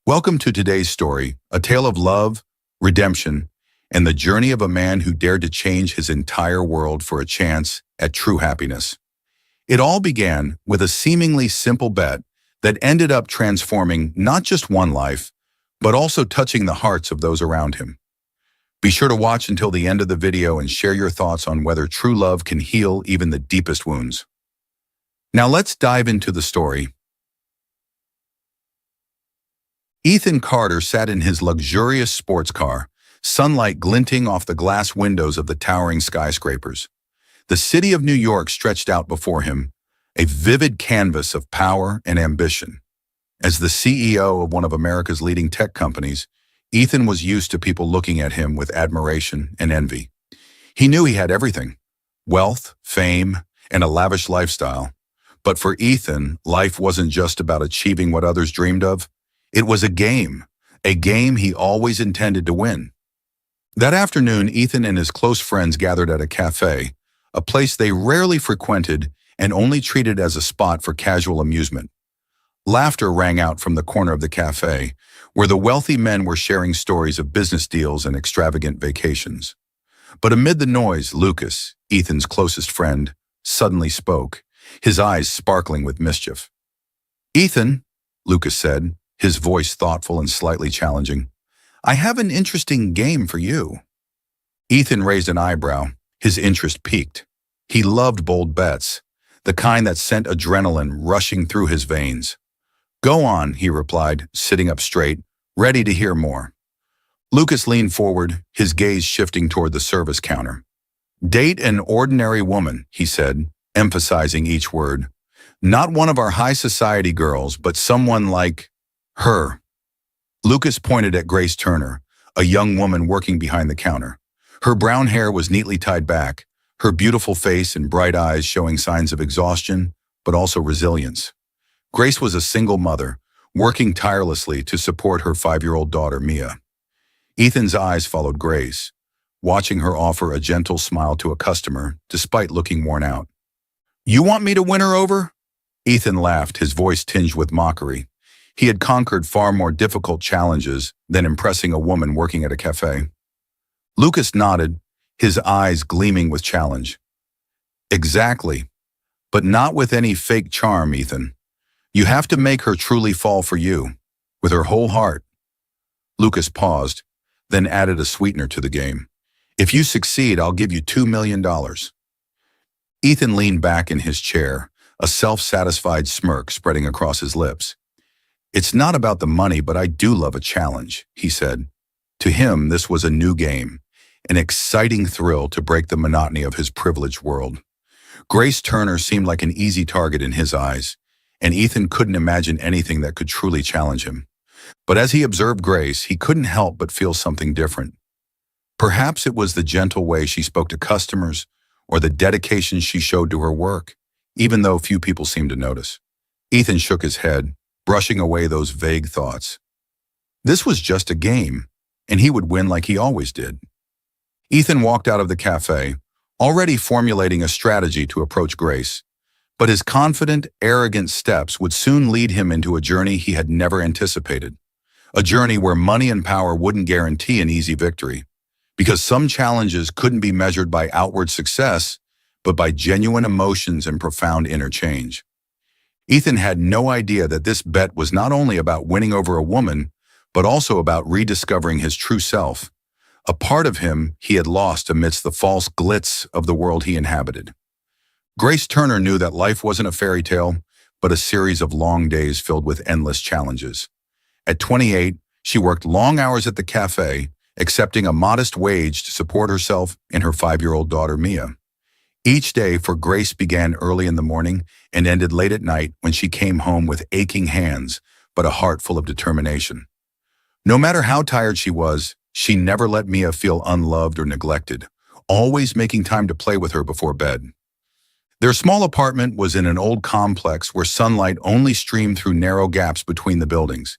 Welcome to today's story, a tale of love, redemption, and the journey of a man who dared to change his entire world for a chance at true happiness. It all began with a seemingly simple bet that ended up transforming not just one life, but also touching the hearts of those around him. Be sure to watch until the end of the video and share your thoughts on whether true love can heal even the deepest wounds. Now let's dive into the story. Ethan Carter sat in his luxurious sports car, sunlight glinting off the glass windows of the towering skyscrapers. The city of New York stretched out before him, a vivid canvas of power and ambition. As the CEO of one of America's leading tech companies, Ethan was used to people looking at him with admiration and envy. He knew he had everything: wealth, fame, and a lavish lifestyle. But for Ethan, life wasn't just about achieving what others dreamed of. It was a game he always intended to win. That afternoon, Ethan and his close friends gathered at a cafe, a place they rarely frequented and only treated as a spot for casual amusement. Laughter rang out from the corner of the cafe, where the wealthy men were sharing stories of business deals and extravagant vacations. But amid the noise, Lucas, Ethan's closest friend, suddenly spoke, his eyes sparkling with mischief. "Ethan," Lucas said, his voice thoughtful and slightly challenging, "I have an interesting game for you." Ethan raised an eyebrow, his interest piqued. He loved bold bets, the kind that sent adrenaline rushing through his veins. "Go on," he replied, sitting up straight, ready to hear more. Lucas leaned forward, his gaze shifting toward the service counter. "Date an ordinary woman," he said, emphasizing each word. "Not one of our high society girls, but someone like her." Lucas pointed at Grace Turner, a young woman working behind the counter. Her brown hair was neatly tied back, her beautiful face and bright eyes showing signs of exhaustion, but also resilience. Grace was a single mother, working tirelessly to support her 5-year-old daughter, Mia. Ethan's eyes followed Grace, watching her offer a gentle smile to a customer, despite looking worn out. "You want me to win her over?" Ethan laughed, his voice tinged with mockery. He had conquered far more difficult challenges than impressing a woman working at a cafe. Lucas nodded, his eyes gleaming with challenge. "Exactly, but not with any fake charm, Ethan. You have to make her truly fall for you, with her whole heart." Lucas paused, then added a sweetener to the game. "If you succeed, I'll give you $2 million. Ethan leaned back in his chair, a self-satisfied smirk spreading across his lips. "It's not about the money, but I do love a challenge," he said. To him, this was a new game, an exciting thrill to break the monotony of his privileged world. Grace Turner seemed like an easy target in his eyes, and Ethan couldn't imagine anything that could truly challenge him. But as he observed Grace, he couldn't help but feel something different. Perhaps it was the gentle way she spoke to customers, or the dedication she showed to her work, even though few people seemed to notice. Ethan shook his head, brushing away those vague thoughts. This was just a game, and he would win like he always did. Ethan walked out of the cafe, already formulating a strategy to approach Grace, but his confident, arrogant steps would soon lead him into a journey he had never anticipated. A journey where money and power wouldn't guarantee an easy victory, because some challenges couldn't be measured by outward success, but by genuine emotions and profound inner change. Ethan had no idea that this bet was not only about winning over a woman, but also about rediscovering his true self, a part of him he had lost amidst the false glitz of the world he inhabited. Grace Turner knew that life wasn't a fairy tale, but a series of long days filled with endless challenges. At 28, she worked long hours at the cafe, accepting a modest wage to support herself and her 5-year-old daughter, Mia. Each day for Grace began early in the morning and ended late at night when she came home with aching hands, but a heart full of determination. No matter how tired she was, she never let Mia feel unloved or neglected, always making time to play with her before bed. Their small apartment was in an old complex where sunlight only streamed through narrow gaps between the buildings.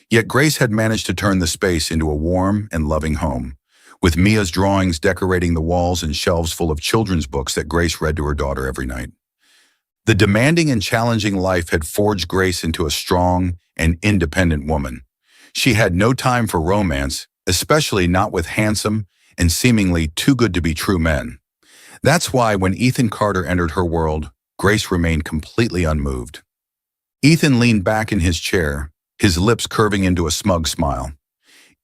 Yet Grace had managed to turn the space into a warm and loving home, with Mia's drawings decorating the walls and shelves full of children's books that Grace read to her daughter every night. The demanding and challenging life had forged Grace into a strong and independent woman. She had no time for romance, especially not with handsome and seemingly too good to be true men. That's why when Ethan Carter entered her world, Grace remained completely unmoved. Ethan leaned back in his chair, his lips curving into a smug smile.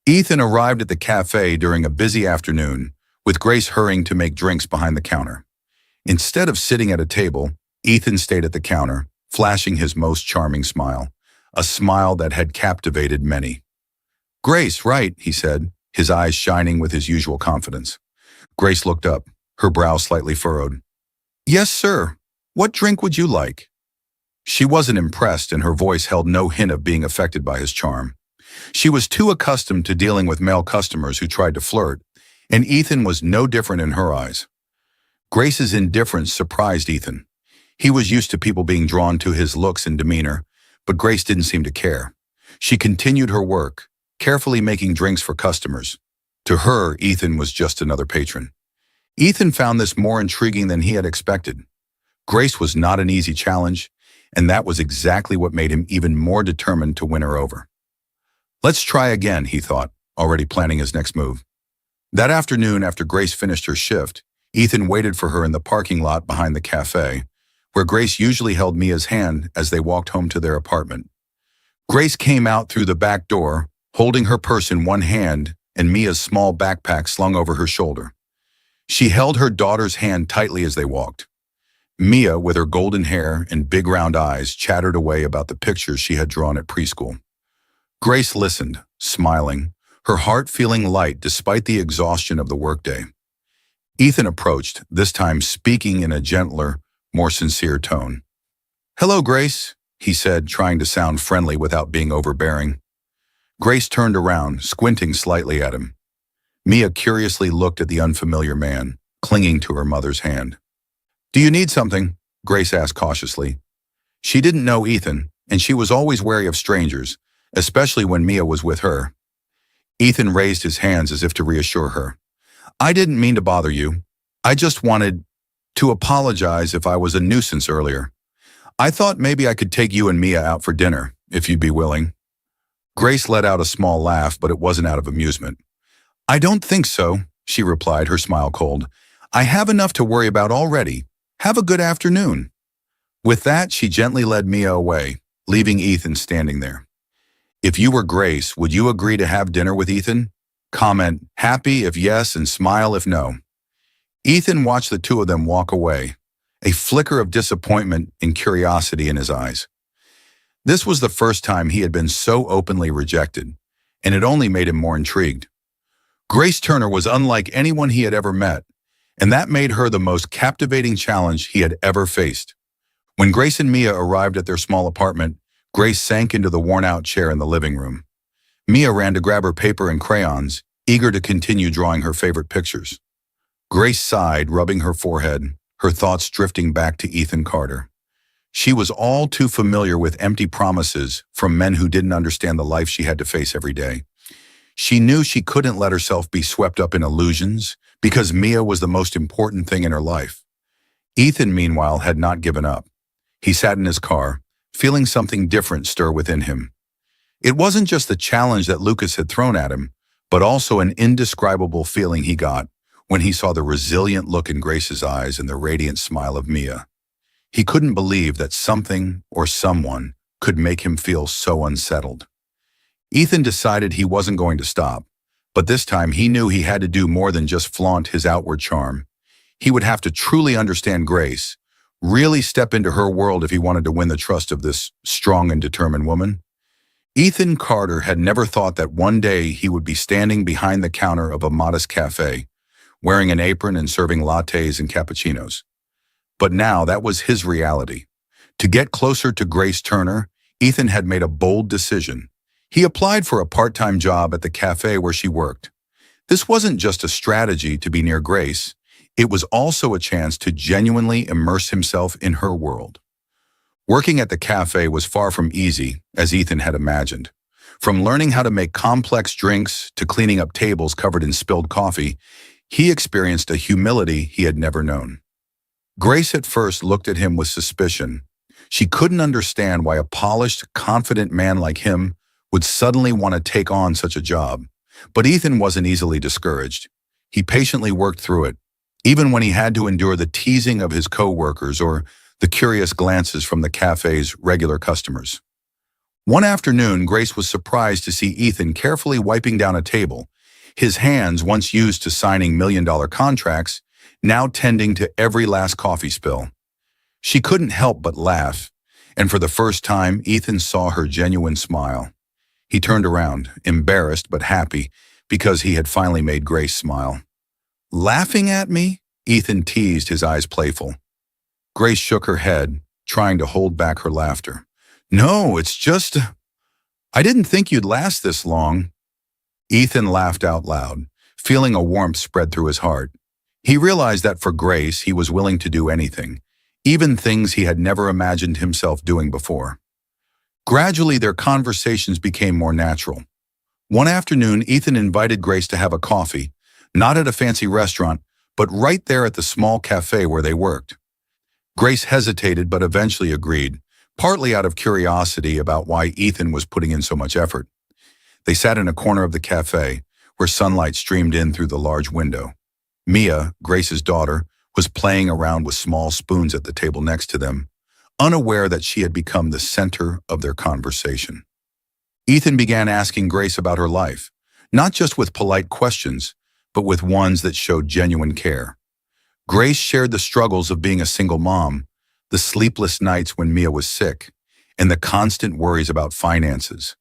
Ethan arrived at the cafe during a busy afternoon, with Grace hurrying to make drinks behind the counter. Instead of sitting at a table, Ethan stayed at the counter, flashing his most charming smile, a smile that had captivated many. "Grace, right," he said, his eyes shining with his usual confidence. Grace looked up, her brow slightly furrowed. "Yes, sir. What drink would you like?" She wasn't impressed, and her voice held no hint of being affected by his charm. She was too accustomed to dealing with male customers who tried to flirt, and Ethan was no different in her eyes. Grace's indifference surprised Ethan. He was used to people being drawn to his looks and demeanor, but Grace didn't seem to care. She continued her work, carefully making drinks for customers. To her, Ethan was just another patron. Ethan found this more intriguing than he had expected. Grace was not an easy challenge, and that was exactly what made him even more determined to win her over. "Let's try again," he thought, already planning his next move. That afternoon, after Grace finished her shift, Ethan waited for her in the parking lot behind the cafe, where Grace usually held Mia's hand as they walked home to their apartment. Grace came out through the back door, holding her purse in one hand and Mia's small backpack slung over her shoulder. She held her daughter's hand tightly as they walked. Mia, with her golden hair and big round eyes, chattered away about the pictures she had drawn at preschool. Grace listened, smiling, her heart feeling light despite the exhaustion of the workday. Ethan approached, this time speaking in a gentler, more sincere tone. "Hello, Grace," he said, trying to sound friendly without being overbearing. Grace turned around, squinting slightly at him. Mia curiously looked at the unfamiliar man, clinging to her mother's hand. "Do you need something?" Grace asked cautiously. She didn't know Ethan, and she was always wary of strangers, especially when Mia was with her. Ethan raised his hands as if to reassure her. "I didn't mean to bother you. I just wanted to apologize if I was a nuisance earlier. I thought maybe I could take you and Mia out for dinner, if you'd be willing." Grace let out a small laugh, but it wasn't out of amusement. "I don't think so," she replied, her smile cold. "I have enough to worry about already. Have a good afternoon." With that, she gently led Mia away, leaving Ethan standing there. If you were Grace, would you agree to have dinner with Ethan? Comment happy if yes and smile if no. Ethan watched the two of them walk away, a flicker of disappointment and curiosity in his eyes. This was the first time he had been so openly rejected, and it only made him more intrigued. Grace Turner was unlike anyone he had ever met, and that made her the most captivating challenge he had ever faced. When Grace and Mia arrived at their small apartment, Grace sank into the worn-out chair in the living room. Mia ran to grab her paper and crayons, eager to continue drawing her favorite pictures. Grace sighed, rubbing her forehead, her thoughts drifting back to Ethan Carter. She was all too familiar with empty promises from men who didn't understand the life she had to face every day. She knew she couldn't let herself be swept up in illusions because Mia was the most important thing in her life. Ethan, meanwhile, had not given up. He sat in his car, feeling something different stir within him. It wasn't just the challenge that Lucas had thrown at him, but also an indescribable feeling he got when he saw the resilient look in Grace's eyes and the radiant smile of Mia. He couldn't believe that something or someone could make him feel so unsettled. Ethan decided he wasn't going to stop, but this time he knew he had to do more than just flaunt his outward charm. He would have to truly understand Grace, really step into her world if he wanted to win the trust of this strong and determined woman. Ethan Carter had never thought that one day he would be standing behind the counter of a modest cafe, wearing an apron and serving lattes and cappuccinos. But now that was his reality. To get closer to Grace Turner, Ethan had made a bold decision. He applied for a part-time job at the cafe where she worked. This wasn't just a strategy to be near Grace. It was also a chance to genuinely immerse himself in her world. Working at the cafe was far from easy, as Ethan had imagined. From learning how to make complex drinks to cleaning up tables covered in spilled coffee, he experienced a humility he had never known. Grace at first looked at him with suspicion. She couldn't understand why a polished, confident man like him would suddenly want to take on such a job. But Ethan wasn't easily discouraged. He patiently worked through it, even when he had to endure the teasing of his co-workers or the curious glances from the cafe's regular customers. One afternoon, Grace was surprised to see Ethan carefully wiping down a table, his hands, once used to signing million-dollar contracts, now tending to every last coffee spill. She couldn't help but laugh, and for the first time, Ethan saw her genuine smile. He turned around, embarrassed but happy, because he had finally made Grace smile. "Laughing at me?" Ethan teased, his eyes playful. Grace shook her head, trying to hold back her laughter. "No, it's just, I didn't think you'd last this long." Ethan laughed out loud, feeling a warmth spread through his heart. He realized that for Grace, he was willing to do anything, even things he had never imagined himself doing before. Gradually, their conversations became more natural. One afternoon, Ethan invited Grace to have a coffee, not at a fancy restaurant, but right there at the small cafe where they worked. Grace hesitated but eventually agreed, partly out of curiosity about why Ethan was putting in so much effort. They sat in a corner of the cafe, where sunlight streamed in through the large window. Mia, Grace's daughter, was playing around with small spoons at the table next to them, unaware that she had become the center of their conversation. Ethan began asking Grace about her life, not just with polite questions, but with ones that showed genuine care. Grace shared the struggles of being a single mom, the sleepless nights when Mia was sick, and the constant worries about finances.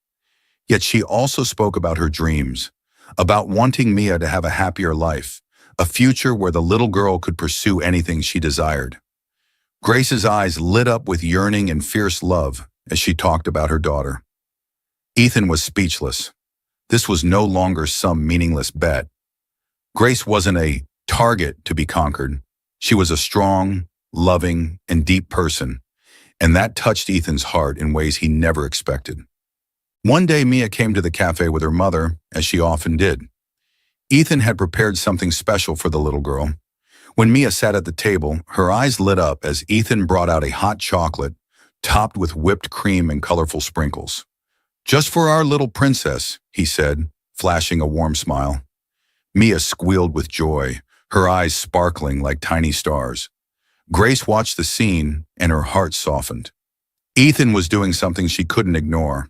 Yet she also spoke about her dreams, about wanting Mia to have a happier life, a future where the little girl could pursue anything she desired. Grace's eyes lit up with yearning and fierce love as she talked about her daughter. Ethan was speechless. This was no longer some meaningless bet. Grace wasn't a target to be conquered. She was a strong, loving, and deep person, and that touched Ethan's heart in ways he never expected. One day, Mia came to the cafe with her mother, as she often did. Ethan had prepared something special for the little girl. When Mia sat at the table, her eyes lit up as Ethan brought out a hot chocolate topped with whipped cream and colorful sprinkles. "Just for our little princess," he said, flashing a warm smile. Mia squealed with joy, her eyes sparkling like tiny stars. Grace watched the scene, and her heart softened. Ethan was doing something she couldn't ignore.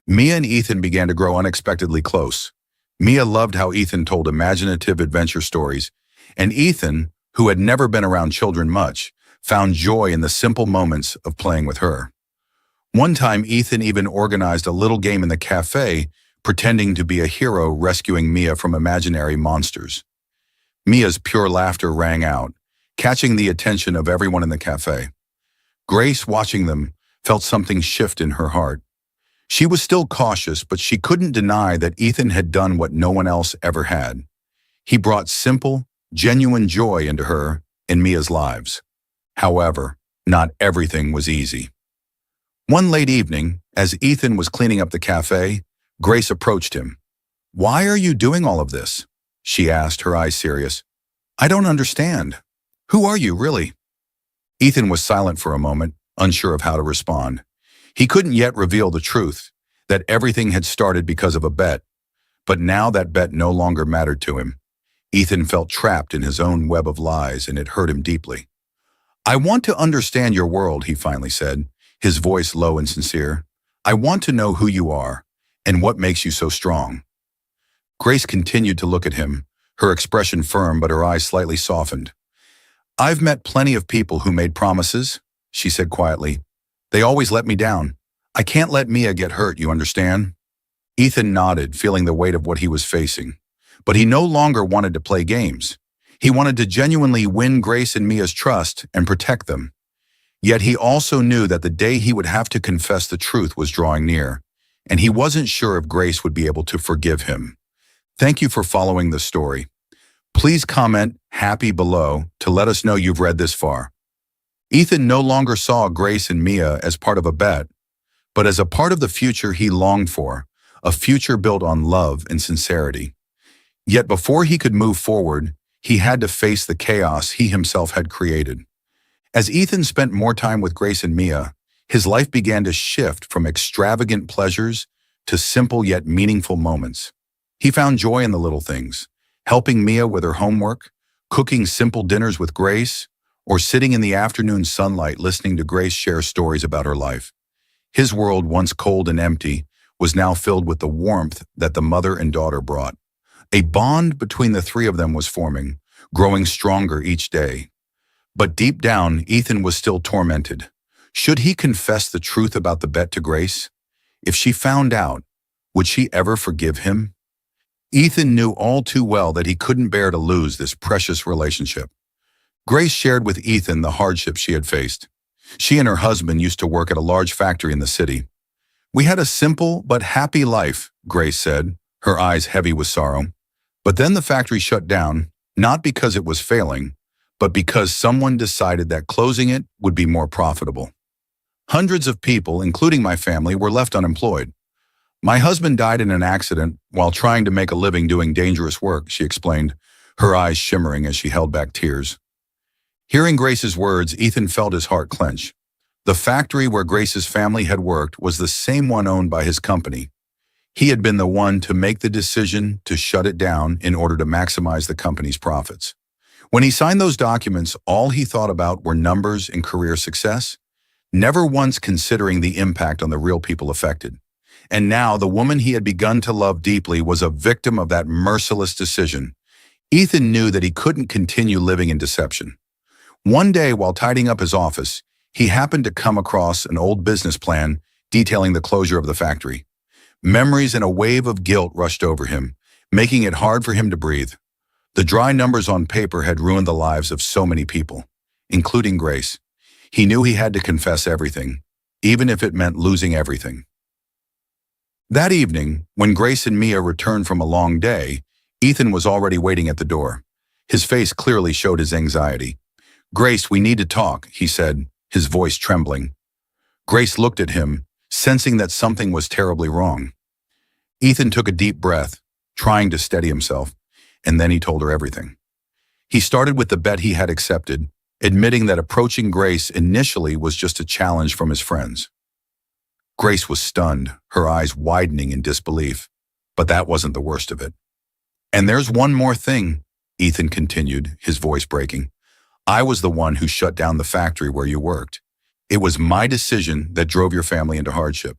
Mia and Ethan began to grow unexpectedly close. Mia loved how Ethan told imaginative adventure stories, and Ethan, who had never been around children much, found joy in the simple moments of playing with her. One time, Ethan even organized a little game in the cafe, pretending to be a hero rescuing Mia from imaginary monsters. Mia's pure laughter rang out, catching the attention of everyone in the cafe. Grace, watching them, felt something shift in her heart. She was still cautious, but she couldn't deny that Ethan had done what no one else ever had. He brought simple, genuine joy into her and Mia's lives. However, not everything was easy. One late evening, as Ethan was cleaning up the cafe, Grace approached him. "Why are you doing all of this?" she asked, her eyes serious. "I don't understand. Who are you, really?" Ethan was silent for a moment, unsure of how to respond. He couldn't yet reveal the truth, that everything had started because of a bet. But now that bet no longer mattered to him. Ethan felt trapped in his own web of lies, and it hurt him deeply. "I want to understand your world," he finally said, his voice low and sincere. "I want to know who you are, and what makes you so strong." Grace continued to look at him, her expression firm but her eyes slightly softened. "I've met plenty of people who made promises," she said quietly. "They always let me down. I can't let Mia get hurt, you understand?" Ethan nodded, feeling the weight of what he was facing. But he no longer wanted to play games. He wanted to genuinely win Grace and Mia's trust and protect them. Yet he also knew that the day he would have to confess the truth was drawing near, and he wasn't sure if Grace would be able to forgive him. Thank you for following the story. Please comment "happy" below to let us know you've read this far. Ethan no longer saw Grace and Mia as part of a bet, but as a part of the future he longed for, a future built on love and sincerity. Yet before he could move forward, he had to face the chaos he himself had created. As Ethan spent more time with Grace and Mia, his life began to shift from extravagant pleasures to simple yet meaningful moments. He found joy in the little things, helping Mia with her homework, cooking simple dinners with Grace, or sitting in the afternoon sunlight listening to Grace share stories about her life. His world, once cold and empty, was now filled with the warmth that the mother and daughter brought. A bond between the three of them was forming, growing stronger each day. But deep down, Ethan was still tormented. Should he confess the truth about the bet to Grace? If she found out, would she ever forgive him? Ethan knew all too well that he couldn't bear to lose this precious relationship. Grace shared with Ethan the hardships she had faced. She and her husband used to work at a large factory in the city. "We had a simple but happy life," Grace said, her eyes heavy with sorrow. But then the factory shut down, not because it was failing, but because someone decided that closing it would be more profitable. Hundreds of people, including my family, were left unemployed. "My husband died in an accident while trying to make a living doing dangerous work," she explained, her eyes shimmering as she held back tears. Hearing Grace's words, Ethan felt his heart clench. The factory where Grace's family had worked was the same one owned by his company. He had been the one to make the decision to shut it down in order to maximize the company's profits. When he signed those documents, all he thought about were numbers and career success, never once considering the impact on the real people affected. And now the woman he had begun to love deeply was a victim of that merciless decision. Ethan knew that he couldn't continue living in deception. One day, while tidying up his office, he happened to come across an old business plan detailing the closure of the factory. Memories and a wave of guilt rushed over him, making it hard for him to breathe. The dry numbers on paper had ruined the lives of so many people, including Grace. He knew he had to confess everything, even if it meant losing everything. That evening, when Grace and Mia returned from a long day, Ethan was already waiting at the door. His face clearly showed his anxiety. "Grace, we need to talk," he said, his voice trembling. Grace looked at him, sensing that something was terribly wrong. Ethan took a deep breath, trying to steady himself, and then he told her everything. He started with the bet he had accepted, admitting that approaching Grace initially was just a challenge from his friends. Grace was stunned, her eyes widening in disbelief, but that wasn't the worst of it. "And there's one more thing," Ethan continued, his voice breaking. "I was the one who shut down the factory where you worked. It was my decision that drove your family into hardship."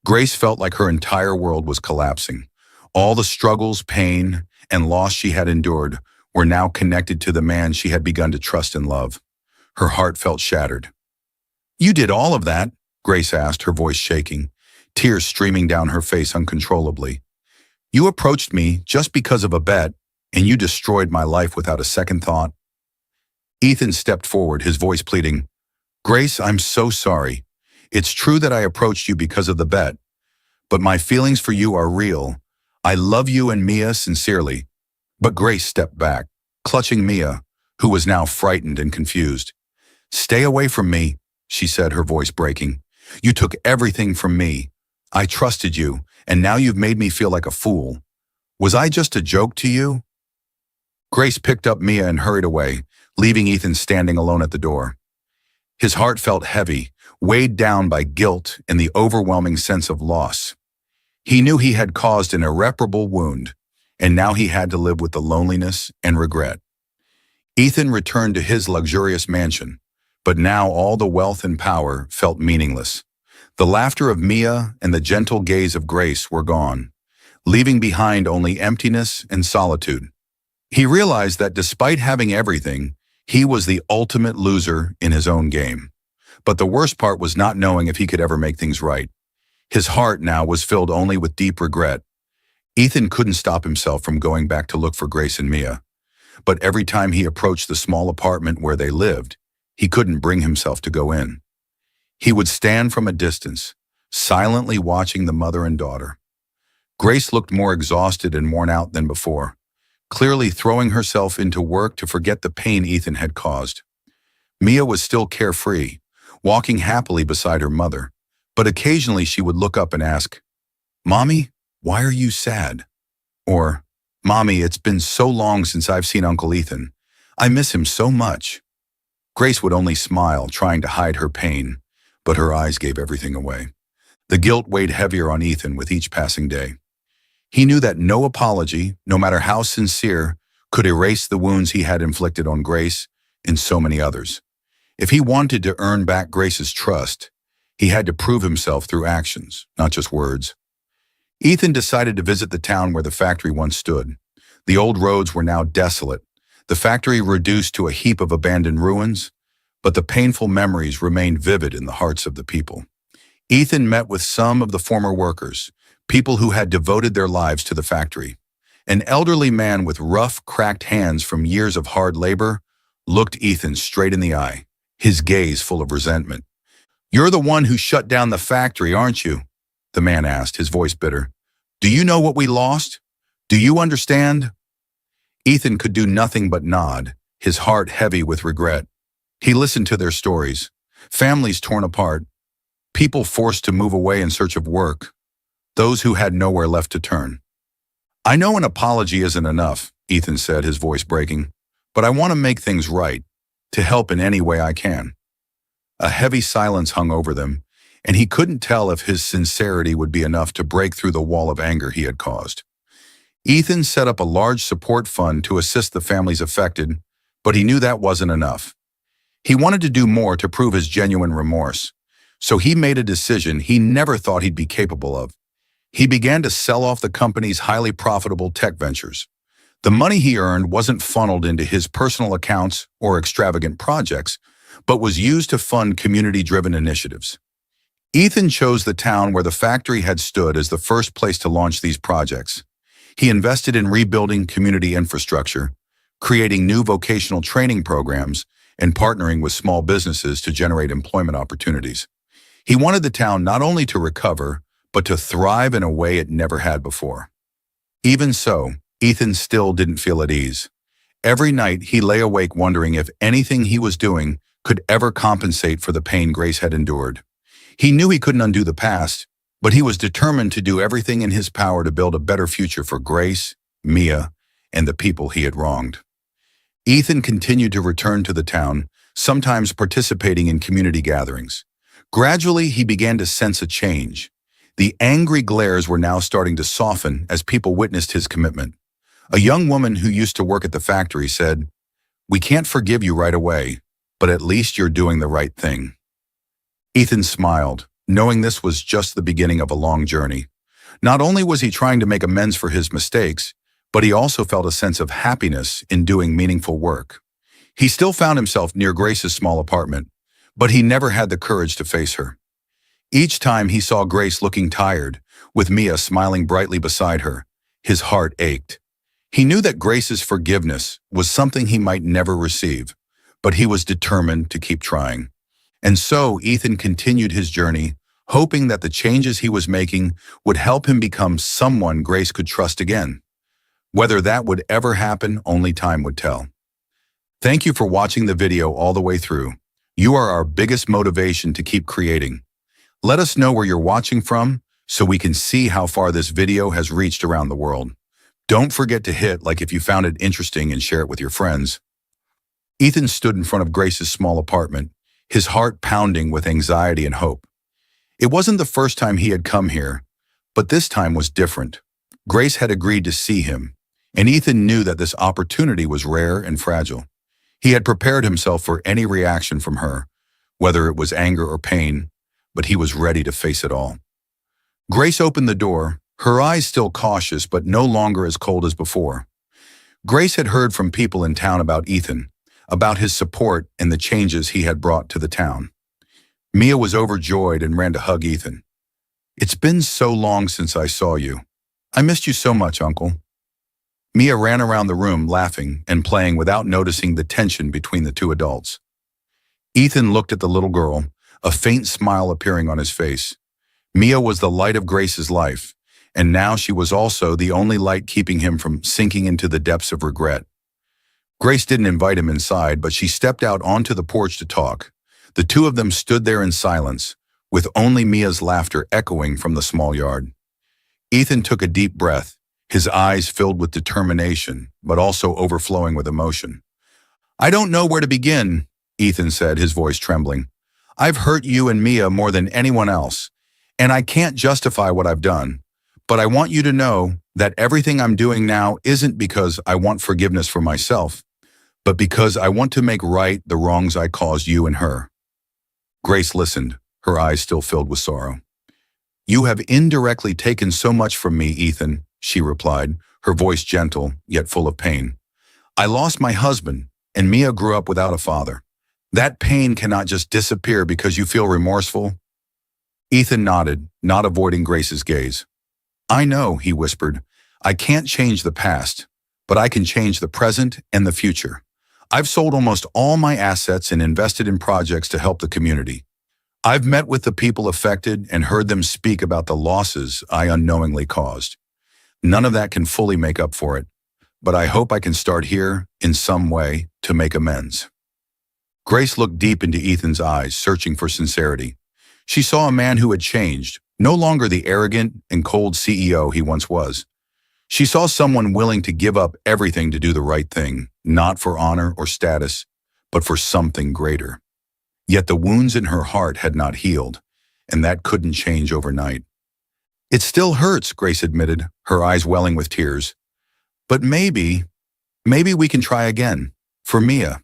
Grace felt like her entire world was collapsing. All the struggles, pain, and loss she had endured were now connected to the man she had begun to trust and love. Her heart felt shattered. "You did all of that?" Grace asked, her voice shaking, tears streaming down her face uncontrollably. "You approached me just because of a bet, and you destroyed my life without a second thought?" Ethan stepped forward, his voice pleading, "Grace, I'm so sorry. It's true that I approached you because of the bet, but my feelings for you are real. I love you and Mia sincerely." But Grace stepped back, clutching Mia, who was now frightened and confused. "Stay away from me," she said, her voice breaking. "You took everything from me. I trusted you, and now you've made me feel like a fool. Was I just a joke to you?" Grace picked up Mia and hurried away, leaving Ethan standing alone at the door. His heart felt heavy, weighed down by guilt and the overwhelming sense of loss. He knew he had caused an irreparable wound, and now he had to live with the loneliness and regret. Ethan returned to his luxurious mansion, but now all the wealth and power felt meaningless. The laughter of Mia and the gentle gaze of Grace were gone, leaving behind only emptiness and solitude. He realized that despite having everything, he was the ultimate loser in his own game. But the worst part was not knowing if he could ever make things right. His heart now was filled only with deep regret. Ethan couldn't stop himself from going back to look for Grace and Mia. But every time he approached the small apartment where they lived, he couldn't bring himself to go in. He would stand from a distance, silently watching the mother and daughter. Grace looked more exhausted and worn out than before, clearly throwing herself into work to forget the pain Ethan had caused. Mia was still carefree, walking happily beside her mother, but occasionally she would look up and ask, "Mommy, why are you sad?" Or, "Mommy, it's been so long since I've seen Uncle Ethan. I miss him so much." Grace would only smile, trying to hide her pain, but her eyes gave everything away. The guilt weighed heavier on Ethan with each passing day. He knew that no apology, no matter how sincere, could erase the wounds he had inflicted on Grace and so many others. If he wanted to earn back Grace's trust, he had to prove himself through actions, not just words. Ethan decided to visit the town where the factory once stood. The old roads were now desolate, the factory reduced to a heap of abandoned ruins, but the painful memories remained vivid in the hearts of the people. Ethan met with some of the former workers, people who had devoted their lives to the factory. An elderly man with rough, cracked hands from years of hard labor looked Ethan straight in the eye, his gaze full of resentment. "You're the one who shut down the factory, aren't you?" the man asked, his voice bitter. "Do you know what we lost? Do you understand?" Ethan could do nothing but nod, his heart heavy with regret. He listened to their stories, families torn apart, people forced to move away in search of work, those who had nowhere left to turn. "I know an apology isn't enough," Ethan said, his voice breaking, "but I want to make things right, to help in any way I can." A heavy silence hung over them, and he couldn't tell if his sincerity would be enough to break through the wall of anger he had caused. Ethan set up a large support fund to assist the families affected, but he knew that wasn't enough. He wanted to do more to prove his genuine remorse, so he made a decision he never thought he'd be capable of. He began to sell off the company's highly profitable tech ventures. The money he earned wasn't funneled into his personal accounts or extravagant projects, but was used to fund community-driven initiatives. Ethan chose the town where the factory had stood as the first place to launch these projects. He invested in rebuilding community infrastructure, creating new vocational training programs, and partnering with small businesses to generate employment opportunities. He wanted the town not only to recover, but to thrive in a way it never had before. Even so, Ethan still didn't feel at ease. Every night he lay awake wondering if anything he was doing could ever compensate for the pain Grace had endured. He knew he couldn't undo the past, but he was determined to do everything in his power to build a better future for Grace, Mia, and the people he had wronged. Ethan continued to return to the town, sometimes participating in community gatherings. Gradually, he began to sense a change. The angry glares were now starting to soften as people witnessed his commitment. A young woman who used to work at the factory said, "We can't forgive you right away, but at least you're doing the right thing." Ethan smiled, knowing this was just the beginning of a long journey. Not only was he trying to make amends for his mistakes, but he also felt a sense of happiness in doing meaningful work. He still found himself near Grace's small apartment, but he never had the courage to face her. Each time he saw Grace looking tired, with Mia smiling brightly beside her, his heart ached. He knew that Grace's forgiveness was something he might never receive, but he was determined to keep trying. And so Ethan continued his journey, hoping that the changes he was making would help him become someone Grace could trust again. Whether that would ever happen, only time would tell. Thank you for watching the video all the way through. You are our biggest motivation to keep creating. Let us know where you're watching from so we can see how far this video has reached around the world. Don't forget to hit like if you found it interesting and share it with your friends. Ethan stood in front of Grace's small apartment, his heart pounding with anxiety and hope. It wasn't the first time he had come here, but this time was different. Grace had agreed to see him, and Ethan knew that this opportunity was rare and fragile. He had prepared himself for any reaction from her, whether it was anger or pain, but he was ready to face it all. Grace opened the door, her eyes still cautious but no longer as cold as before. Grace had heard from people in town about Ethan, about his support and the changes he had brought to the town. Mia was overjoyed and ran to hug Ethan. "It's been so long since I saw you. I missed you so much, Uncle." Mia ran around the room laughing and playing without noticing the tension between the two adults. Ethan looked at the little girl, a faint smile appearing on his face. Mia was the light of Grace's life, and now she was also the only light keeping him from sinking into the depths of regret. Grace didn't invite him inside, but she stepped out onto the porch to talk. The two of them stood there in silence, with only Mia's laughter echoing from the small yard. Ethan took a deep breath, his eyes filled with determination, but also overflowing with emotion. "I don't know where to begin," Ethan said, his voice trembling. "I've hurt you and Mia more than anyone else, And I can't justify what I've done, but I want you to know that everything I'm doing now isn't because I want forgiveness for myself, but because I want to make right the wrongs I caused you and her." Grace listened, her eyes still filled with sorrow. "You have indirectly taken so much from me, Ethan," she replied, her voice gentle, yet full of pain. "I lost my husband, and Mia grew up without a father. That pain cannot just disappear because you feel remorseful." Ethan nodded, not avoiding Grace's gaze. "I know," he whispered. "I can't change the past, but I can change the present and the future. I've sold almost all my assets and invested in projects to help the community. I've met with the people affected and heard them speak about the losses I unknowingly caused. None of that can fully make up for it, but I hope I can start here in some way to make amends." Grace looked deep into Ethan's eyes, searching for sincerity. She saw a man who had changed, no longer the arrogant and cold CEO he once was. She saw someone willing to give up everything to do the right thing, not for honor or status, but for something greater. Yet the wounds in her heart had not healed, and that couldn't change overnight. "It still hurts," Grace admitted, her eyes welling with tears. "But maybe we can try again. For Mia.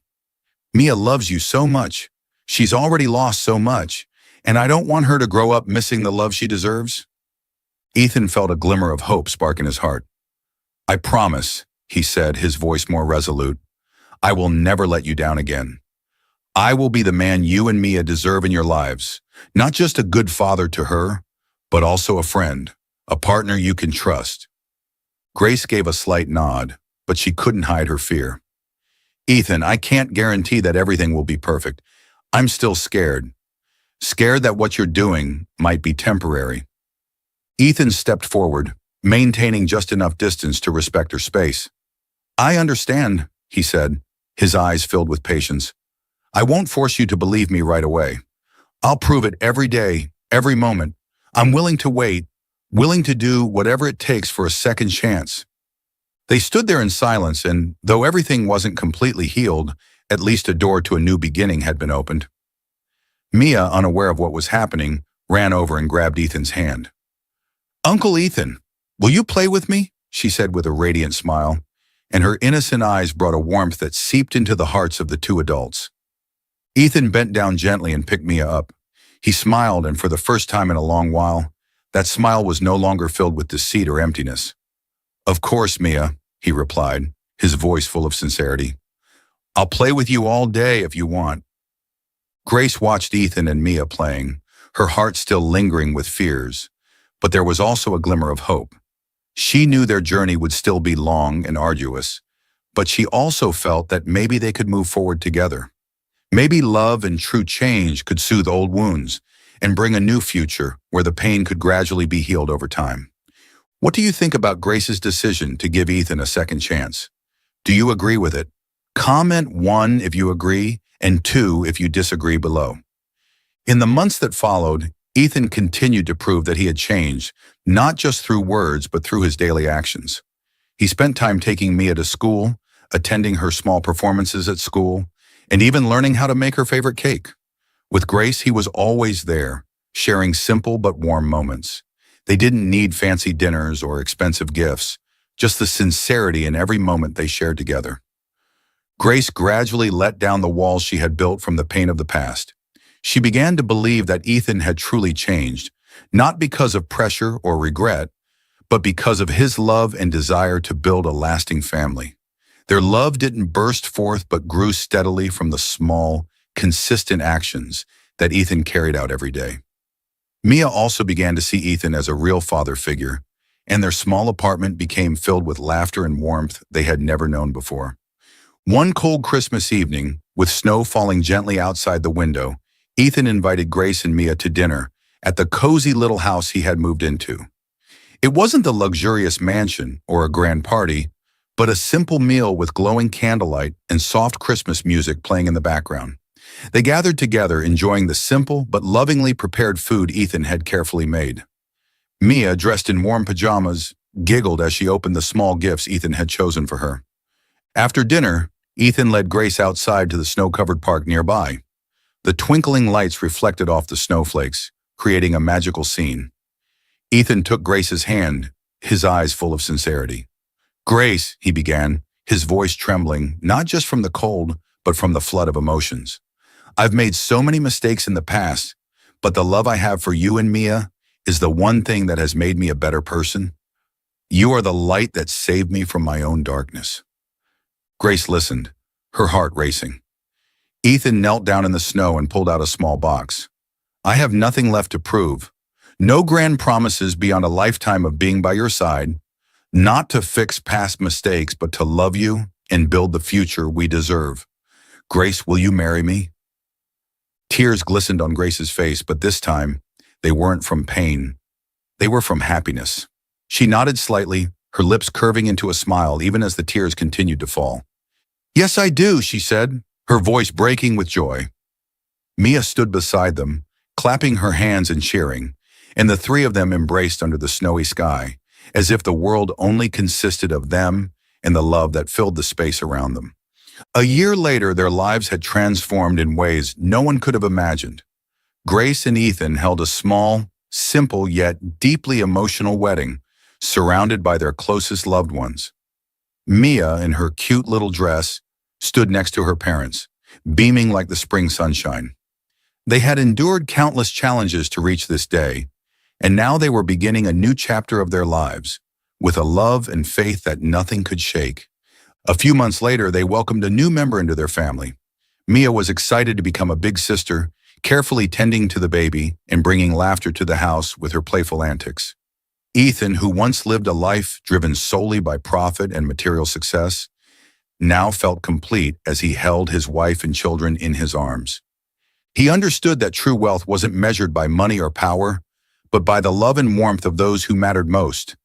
Mia loves you so much. She's already lost so much, and I don't want her to grow up missing the love she deserves." Ethan felt a glimmer of hope spark in his heart. "I promise," he said, his voice more resolute, "I will never let you down again. I will be the man you and Mia deserve in your lives, not just a good father to her, but also a friend, a partner you can trust." Grace gave a slight nod, but she couldn't hide her fear. "Ethan, I can't guarantee that everything will be perfect. I'm still scared. Scared that what you're doing might be temporary." Ethan stepped forward, maintaining just enough distance to respect her space. "I understand," he said, his eyes filled with patience. "I won't force you to believe me right away. I'll prove it every day, every moment. I'm willing to wait, willing to do whatever it takes for a second chance." They stood there in silence, and though everything wasn't completely healed, at least a door to a new beginning had been opened. Mia, unaware of what was happening, ran over and grabbed Ethan's hand. "Uncle Ethan, will you play with me?" she said with a radiant smile, and her innocent eyes brought a warmth that seeped into the hearts of the two adults. Ethan bent down gently and picked Mia up. He smiled, and for the first time in a long while, that smile was no longer filled with deceit or emptiness. "Of course, Mia," he replied, his voice full of sincerity. "I'll play with you all day if you want." Grace watched Ethan and Mia playing, her heart still lingering with fears, but there was also a glimmer of hope. She knew their journey would still be long and arduous, but she also felt that maybe they could move forward together. Maybe love and true change could soothe old wounds and bring a new future where the pain could gradually be healed over time. What do you think about Grace's decision to give Ethan a second chance? Do you agree with it? Comment 1 if you agree, and 2 if you disagree below. In the months that followed, Ethan continued to prove that he had changed, not just through words, but through his daily actions. He spent time taking Mia to school, attending her small performances at school, and even learning how to make her favorite cake. With Grace, he was always there, sharing simple but warm moments. They didn't need fancy dinners or expensive gifts, just the sincerity in every moment they shared together. Grace gradually let down the walls she had built from the pain of the past. She began to believe that Ethan had truly changed, not because of pressure or regret, but because of his love and desire to build a lasting family. Their love didn't burst forth but grew steadily from the small, consistent actions that Ethan carried out every day. Mia also began to see Ethan as a real father figure, and their small apartment became filled with laughter and warmth they had never known before. One cold Christmas evening, with snow falling gently outside the window, Ethan invited Grace and Mia to dinner at the cozy little house he had moved into. It wasn't the luxurious mansion or a grand party, but a simple meal with glowing candlelight and soft Christmas music playing in the background. They gathered together, enjoying the simple but lovingly prepared food Ethan had carefully made. Mia, dressed in warm pajamas, giggled as she opened the small gifts Ethan had chosen for her. After dinner, Ethan led Grace outside to the snow-covered park nearby. The twinkling lights reflected off the snowflakes, creating a magical scene. Ethan took Grace's hand, his eyes full of sincerity. "Grace," he began, his voice trembling, not just from the cold, but from the flood of emotions. "I've made so many mistakes in the past, but the love I have for you and Mia is the one thing that has made me a better person. You are the light that saved me from my own darkness." Grace listened, her heart racing. Ethan knelt down in the snow and pulled out a small box. "I have nothing left to prove. No grand promises beyond a lifetime of being by your side, not to fix past mistakes, but to love you and build the future we deserve. Grace, will you marry me?" Tears glistened on Grace's face, but this time, they weren't from pain. They were from happiness. She nodded slightly, her lips curving into a smile even as the tears continued to fall. "Yes, I do," she said, her voice breaking with joy. Mia stood beside them, clapping her hands and cheering, and the three of them embraced under the snowy sky, as if the world only consisted of them and the love that filled the space around them. A year later, their lives had transformed in ways no one could have imagined. Grace and Ethan held a small, simple yet deeply emotional wedding, surrounded by their closest loved ones. Mia, in her cute little dress, stood next to her parents, beaming like the spring sunshine. They had endured countless challenges to reach this day, and now they were beginning a new chapter of their lives, with a love and faith that nothing could shake. A few months later, they welcomed a new member into their family. Mia was excited to become a big sister, carefully tending to the baby and bringing laughter to the house with her playful antics. Ethan, who once lived a life driven solely by profit and material success, now felt complete as he held his wife and children in his arms. He understood that true wealth wasn't measured by money or power, but by the love and warmth of those who mattered most.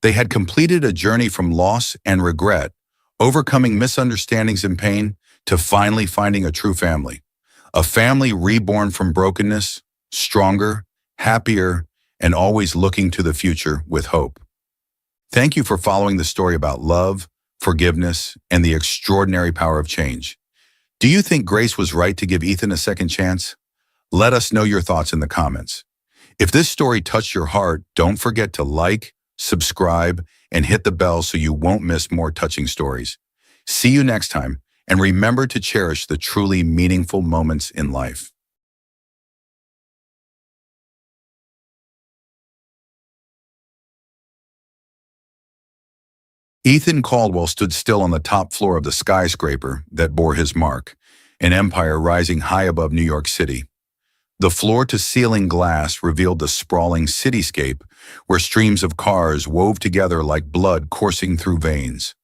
They had completed a journey from loss and regret, overcoming misunderstandings and pain, to finally finding a true family. A family reborn from brokenness, stronger, happier, and always looking to the future with hope. Thank you for following the story about love, forgiveness, and the extraordinary power of change. Do you think Grace was right to give Ethan a second chance? Let us know your thoughts in the comments. If this story touched your heart, don't forget to like, subscribe, and hit the bell so you won't miss more touching stories. See you next time, and remember to cherish the truly meaningful moments in life. Ethan Caldwell stood still on the top floor of the skyscraper that bore his mark, an empire rising high above New York City. The floor-to-ceiling glass revealed the sprawling cityscape where streams of cars wove together like blood coursing through veins.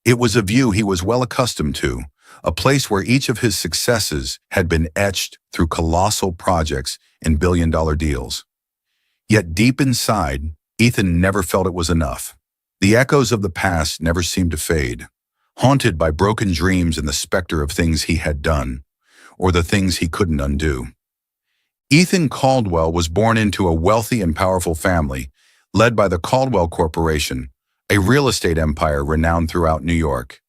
It was a view he was well accustomed to, a place where each of his successes had been etched through colossal projects and billion-dollar deals. Yet deep inside, Ethan never felt it was enough. The echoes of the past never seemed to fade, haunted by broken dreams and the specter of things he had done, or the things he couldn't undo. Ethan Caldwell was born into a wealthy and powerful family, led by the Caldwell Corporation, a real estate empire renowned throughout New York.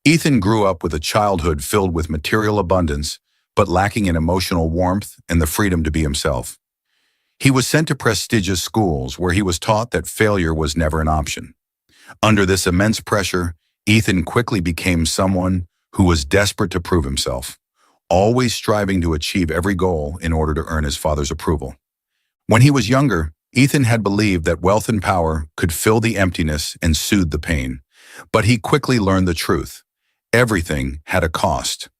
Ethan grew up with a childhood filled with material abundance, but lacking in emotional warmth and the freedom to be himself. He was sent to prestigious schools where he was taught that failure was never an option. Under this immense pressure, Ethan quickly became someone who was desperate to prove himself, always striving to achieve every goal in order to earn his father's approval. When he was younger, Ethan had believed that wealth and power could fill the emptiness and soothe the pain, but he quickly learned the truth. Everything had a cost.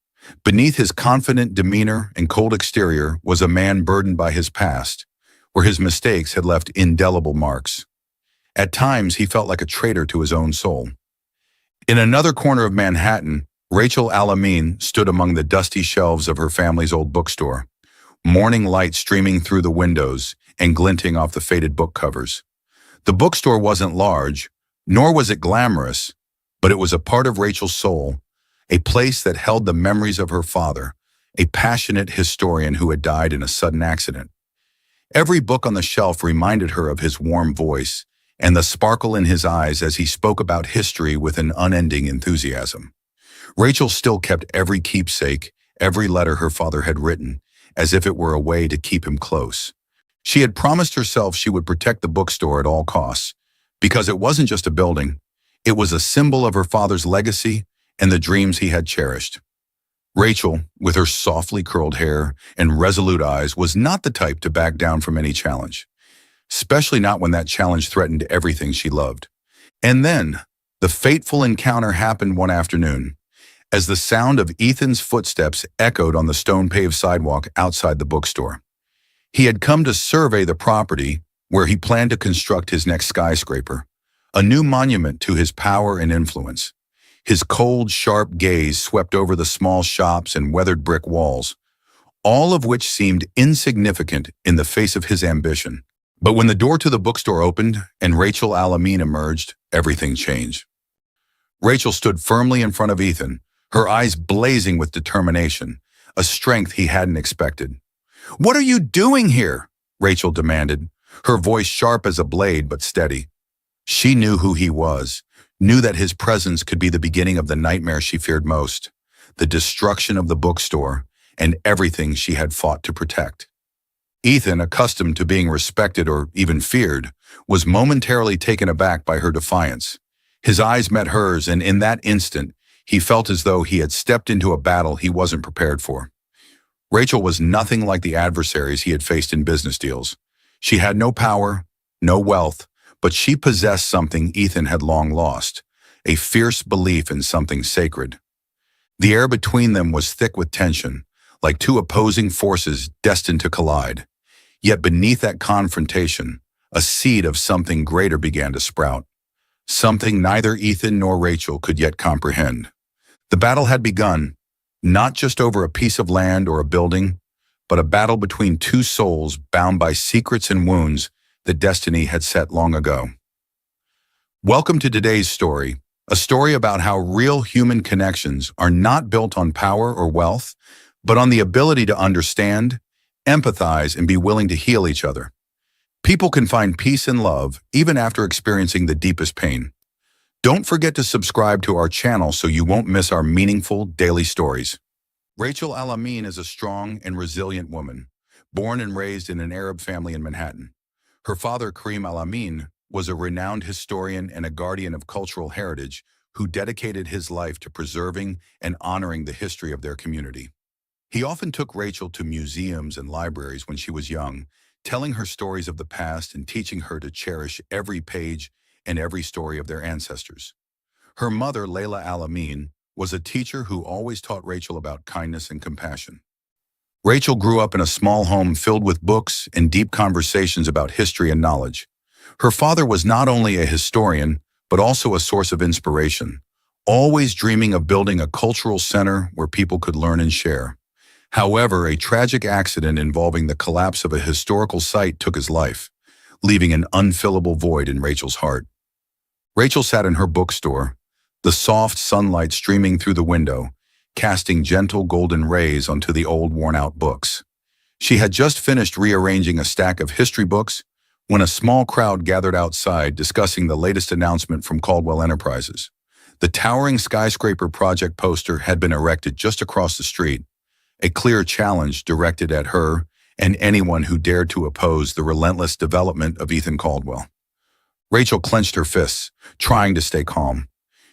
Beneath his confident demeanor and cold exterior was a man burdened by his past, where his mistakes had left indelible marks. At times, he felt like a traitor to his own soul. In another corner of Manhattan, Rachel Alameen stood among the dusty shelves of her family's old bookstore, morning light streaming through the windows and glinting off the faded book covers. The bookstore wasn't large, nor was it glamorous, but it was a part of Rachel's soul, a place that held the memories of her father, a passionate historian who had died in a sudden accident. Every book on the shelf reminded her of his warm voice and the sparkle in his eyes as he spoke about history with an unending enthusiasm. Rachel still kept every keepsake, every letter her father had written, as if it were a way to keep him close. She had promised herself she would protect the bookstore at all costs, because it wasn't just a building, it was a symbol of her father's legacy and the dreams he had cherished. Rachel, with her softly curled hair and resolute eyes, was not the type to back down from any challenge, especially not when that challenge threatened everything she loved. And then, the fateful encounter happened one afternoon, as the sound of Ethan's footsteps echoed on the stone-paved sidewalk outside the bookstore. He had come to survey the property where he planned to construct his next skyscraper, a new monument to his power and influence. His cold, sharp gaze swept over the small shops and weathered brick walls, all of which seemed insignificant in the face of his ambition. But when the door to the bookstore opened and Rachel Alameen emerged, everything changed. Rachel stood firmly in front of Ethan, her eyes blazing with determination, a strength he hadn't expected. "What are you doing here?" Rachel demanded, her voice sharp as a blade but steady. She knew who he was, knew that his presence could be the beginning of the nightmare she feared most, the destruction of the bookstore and everything she had fought to protect. Ethan, accustomed to being respected or even feared, was momentarily taken aback by her defiance. His eyes met hers, and in that instant, he felt as though he had stepped into a battle he wasn't prepared for. Rachel was nothing like the adversaries he had faced in business deals. She had no power, no wealth, but she possessed something Ethan had long lost, a fierce belief in something sacred. The air between them was thick with tension, like two opposing forces destined to collide. Yet beneath that confrontation, a seed of something greater began to sprout, something neither Ethan nor Rachel could yet comprehend. The battle had begun, not just over a piece of land or a building, but a battle between two souls bound by secrets and wounds that destiny had set long ago. Welcome to today's story, a story about how real human connections are not built on power or wealth, but on the ability to understand, empathize, and be willing to heal each other. People can find peace and love even after experiencing the deepest pain. Don't forget to subscribe to our channel so you won't miss our meaningful daily stories. Rachel Alameen is a strong and resilient woman, born and raised in an Arab family in Manhattan. Her father, Karim Alameen, was a renowned historian and a guardian of cultural heritage who dedicated his life to preserving and honoring the history of their community. He often took Rachel to museums and libraries when she was young, telling her stories of the past and teaching her to cherish every page and every story of their ancestors. Her mother, Layla Alameen, was a teacher who always taught Rachel about kindness and compassion. Rachel grew up in a small home filled with books and deep conversations about history and knowledge. Her father was not only a historian, but also a source of inspiration, always dreaming of building a cultural center where people could learn and share. However, a tragic accident involving the collapse of a historical site took his life, leaving an unfillable void in Rachel's heart. Rachel sat in her bookstore, the soft sunlight streaming through the window, casting gentle golden rays onto the old worn-out books. She had just finished rearranging a stack of history books when a small crowd gathered outside discussing the latest announcement from Caldwell Enterprises. The towering skyscraper project poster had been erected just across the street, a clear challenge directed at her and anyone who dared to oppose the relentless development of Ethan Caldwell. Rachel clenched her fists, trying to stay calm.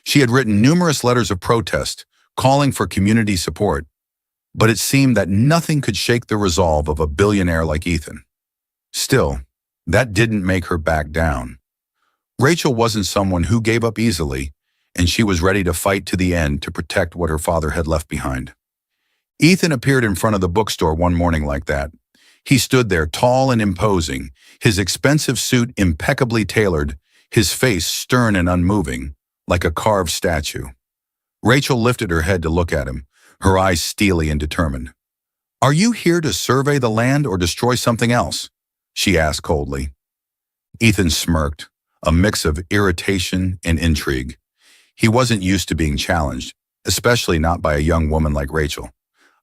She had written numerous letters of protest, calling for community support, but it seemed that nothing could shake the resolve of a billionaire like Ethan. Still, that didn't make her back down. Rachel wasn't someone who gave up easily, and she was ready to fight to the end to protect what her father had left behind. Ethan appeared in front of the bookstore one morning like that. He stood there tall and imposing, his expensive suit impeccably tailored, his face stern and unmoving, like a carved statue. Rachel lifted her head to look at him, her eyes steely and determined. "Are you here to survey the land or destroy something else?" she asked coldly. Ethan smirked, a mix of irritation and intrigue. He wasn't used to being challenged, especially not by a young woman like Rachel.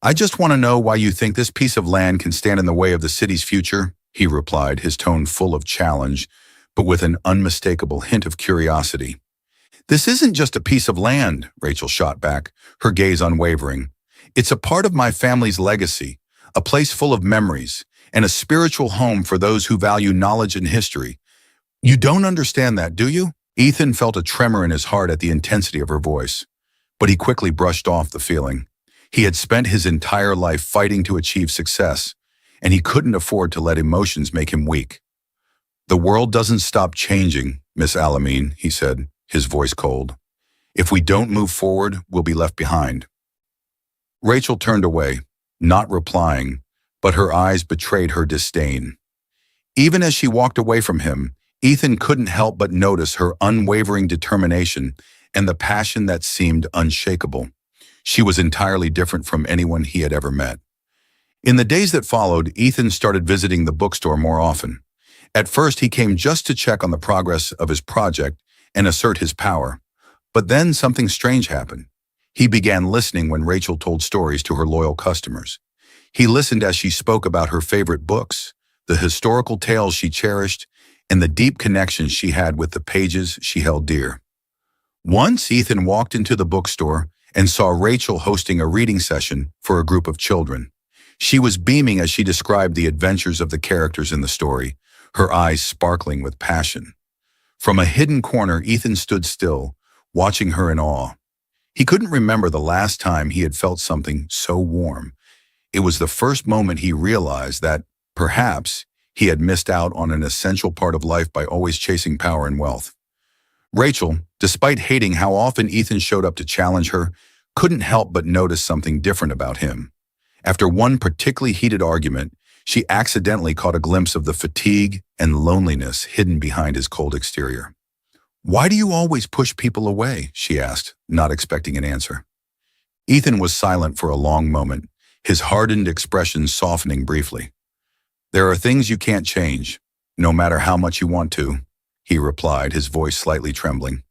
"I just want to know why you think this piece of land can stand in the way of the city's future," he replied, his tone full of challenge, but with an unmistakable hint of curiosity. "This isn't just a piece of land," Rachel shot back, her gaze unwavering. "It's a part of my family's legacy, a place full of memories, and a spiritual home for those who value knowledge and history. You don't understand that, do you? Ethan felt a tremor in his heart at the intensity of her voice, but he quickly brushed off the feeling. He had spent his entire life fighting to achieve success, and he couldn't afford to let emotions make him weak. The world doesn't stop changing, Miss Alameen, he said, his voice cold. If we don't move forward, we'll be left behind. Rachel turned away, not replying, but her eyes betrayed her disdain. Even as she walked away from him, Ethan couldn't help but notice her unwavering determination and the passion that seemed unshakable. She was entirely different from anyone he had ever met. In the days that followed, Ethan started visiting the bookstore more often. At first, he came just to check on the progress of his project and assert his power. But then something strange happened. He began listening when Rachel told stories to her loyal customers. He listened as she spoke about her favorite books, the historical tales she cherished, and the deep connections she had with the pages she held dear. Once, Ethan walked into the bookstore and saw Rachel hosting a reading session for a group of children. She was beaming as she described the adventures of the characters in the story, her eyes sparkling with passion. From a hidden corner, Ethan stood still, watching her in awe. He couldn't remember the last time he had felt something so warm. It was the first moment he realized that, perhaps, he had missed out on an essential part of life by always chasing power and wealth. Rachel, despite hating how often Ethan showed up to challenge her, couldn't help but notice something different about him. After one particularly heated argument, she accidentally caught a glimpse of the fatigue and loneliness hidden behind his cold exterior. "Why do you always push people away?" she asked, not expecting an answer. Ethan was silent for a long moment, his hardened expression softening briefly. "There are things you can't change, no matter how much you want to," he replied, his voice slightly trembling.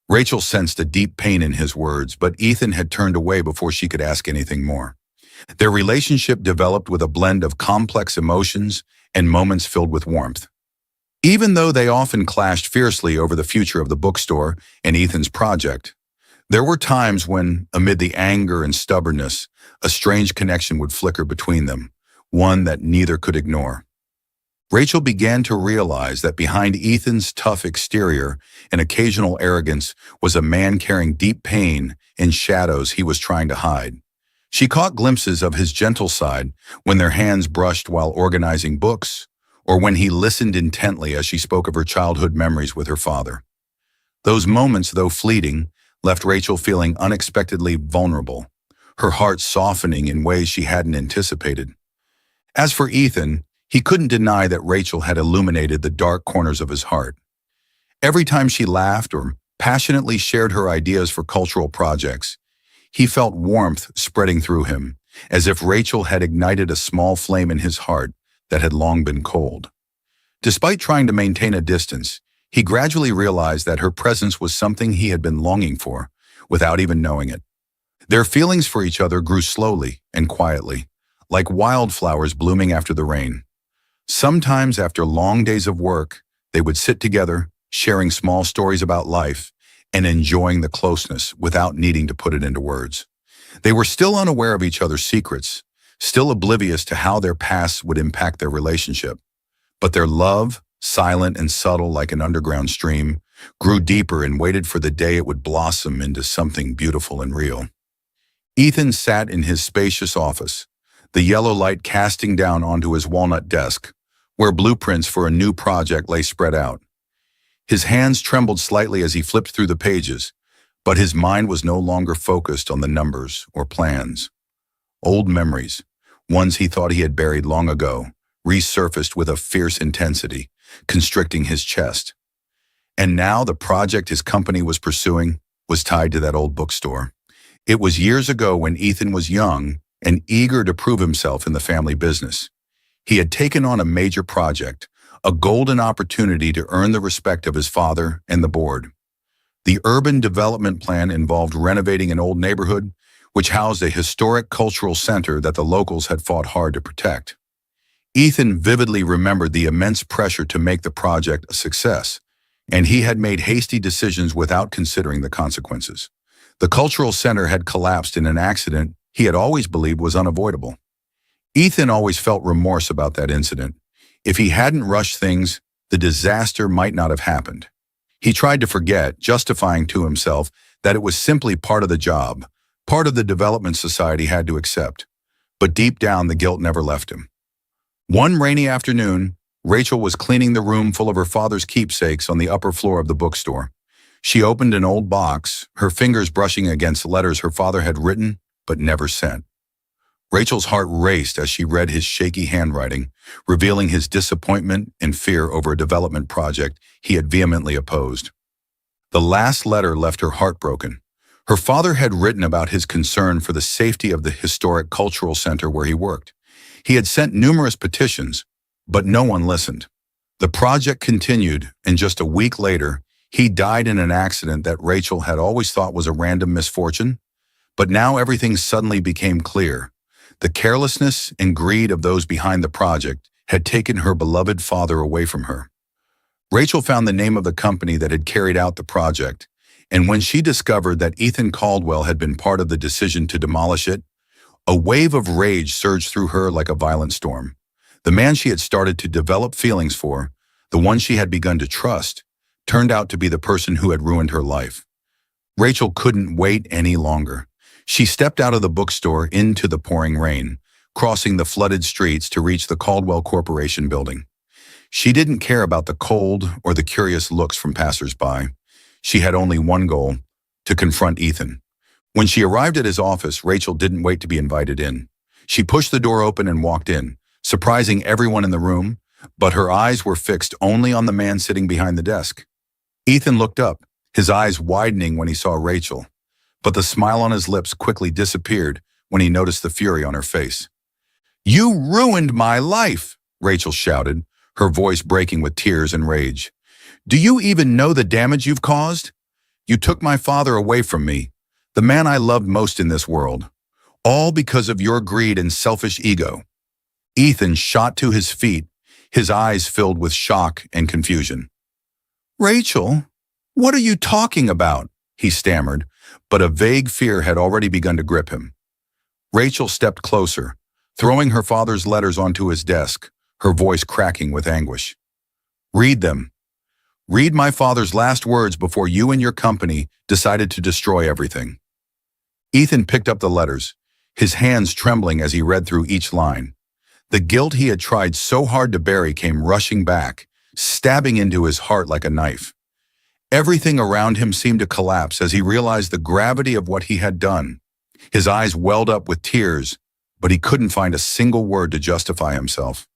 Rachel sensed a deep pain in his words, but Ethan had turned away before she could ask anything more. Their relationship developed with a blend of complex emotions and moments filled with warmth. Even though they often clashed fiercely over the future of the bookstore and Ethan's project, there were times when, amid the anger and stubbornness, a strange connection would flicker between them, one that neither could ignore. Rachel began to realize that behind Ethan's tough exterior and occasional arrogance was a man carrying deep pain and shadows he was trying to hide. She caught glimpses of his gentle side when their hands brushed while organizing books, or when he listened intently as she spoke of her childhood memories with her father. Those moments, though fleeting, left Rachel feeling unexpectedly vulnerable, her heart softening in ways she hadn't anticipated. As for Ethan, he couldn't deny that Rachel had illuminated the dark corners of his heart. Every time she laughed or passionately shared her ideas for cultural projects, he felt warmth spreading through him, as if Rachel had ignited a small flame in his heart that had long been cold. Despite trying to maintain a distance, he gradually realized that her presence was something he had been longing for, without even knowing it. Their feelings for each other grew slowly and quietly, like wildflowers blooming after the rain. Sometimes, after long days of work, they would sit together, sharing small stories about life and enjoying the closeness without needing to put it into words. They were still unaware of each other's secrets, still oblivious to how their pasts would impact their relationship. But their love, silent and subtle like an underground stream, grew deeper and waited for the day it would blossom into something beautiful and real. Ethan sat in his spacious office, the yellow light casting down onto his walnut desk, where blueprints for a new project lay spread out. His hands trembled slightly as he flipped through the pages, but his mind was no longer focused on the numbers or plans. Old memories, ones he thought he had buried long ago, resurfaced with a fierce intensity, constricting his chest. And now the project his company was pursuing was tied to that old bookstore. It was years ago when Ethan was young and eager to prove himself in the family business. He had taken on a major project, a golden opportunity to earn the respect of his father and the board. The urban development plan involved renovating an old neighborhood, which housed a historic cultural center that the locals had fought hard to protect. Ethan vividly remembered the immense pressure to make the project a success, and he had made hasty decisions without considering the consequences. The cultural center had collapsed in an accident he had always believed was unavoidable. Ethan always felt remorse about that incident. If he hadn't rushed things, the disaster might not have happened. He tried to forget, justifying to himself that it was simply part of the job, part of the development society had to accept. But deep down, the guilt never left him. One rainy afternoon, Rachel was cleaning the room full of her father's keepsakes on the upper floor of the bookstore. She opened an old box, her fingers brushing against letters her father had written but never sent. Rachel's heart raced as she read his shaky handwriting, revealing his disappointment and fear over a development project he had vehemently opposed. The last letter left her heartbroken. Her father had written about his concern for the safety of the historic cultural center where he worked. He had sent numerous petitions, but no one listened. The project continued, and just a week later, he died in an accident that Rachel had always thought was a random misfortune. But now everything suddenly became clear. The carelessness and greed of those behind the project had taken her beloved father away from her. Rachel found the name of the company that had carried out the project, and when she discovered that Ethan Caldwell had been part of the decision to demolish it, a wave of rage surged through her like a violent storm. The man she had started to develop feelings for, the one she had begun to trust, turned out to be the person who had ruined her life. Rachel couldn't wait any longer. She stepped out of the bookstore into the pouring rain, crossing the flooded streets to reach the Caldwell Corporation building. She didn't care about the cold or the curious looks from passersby. She had only one goal: to confront Ethan. When she arrived at his office, Rachel didn't wait to be invited in. She pushed the door open and walked in, surprising everyone in the room, but her eyes were fixed only on the man sitting behind the desk. Ethan looked up, his eyes widening when he saw Rachel. But the smile on his lips quickly disappeared when he noticed the fury on her face. "You ruined my life!" Rachel shouted, her voice breaking with tears and rage. "Do you even know the damage you've caused? You took my father away from me, the man I loved most in this world, all because of your greed and selfish ego." Ethan shot to his feet, his eyes filled with shock and confusion. "Rachel, what are you talking about?" he stammered, but a vague fear had already begun to grip him. Rachel stepped closer, throwing her father's letters onto his desk, her voice cracking with anguish. "Read them. Read my father's last words before you and your company decided to destroy everything." Ethan picked up the letters, his hands trembling as he read through each line. The guilt he had tried so hard to bury came rushing back, stabbing into his heart like a knife. Everything around him seemed to collapse as he realized the gravity of what he had done. His eyes welled up with tears, but he couldn't find a single word to justify himself.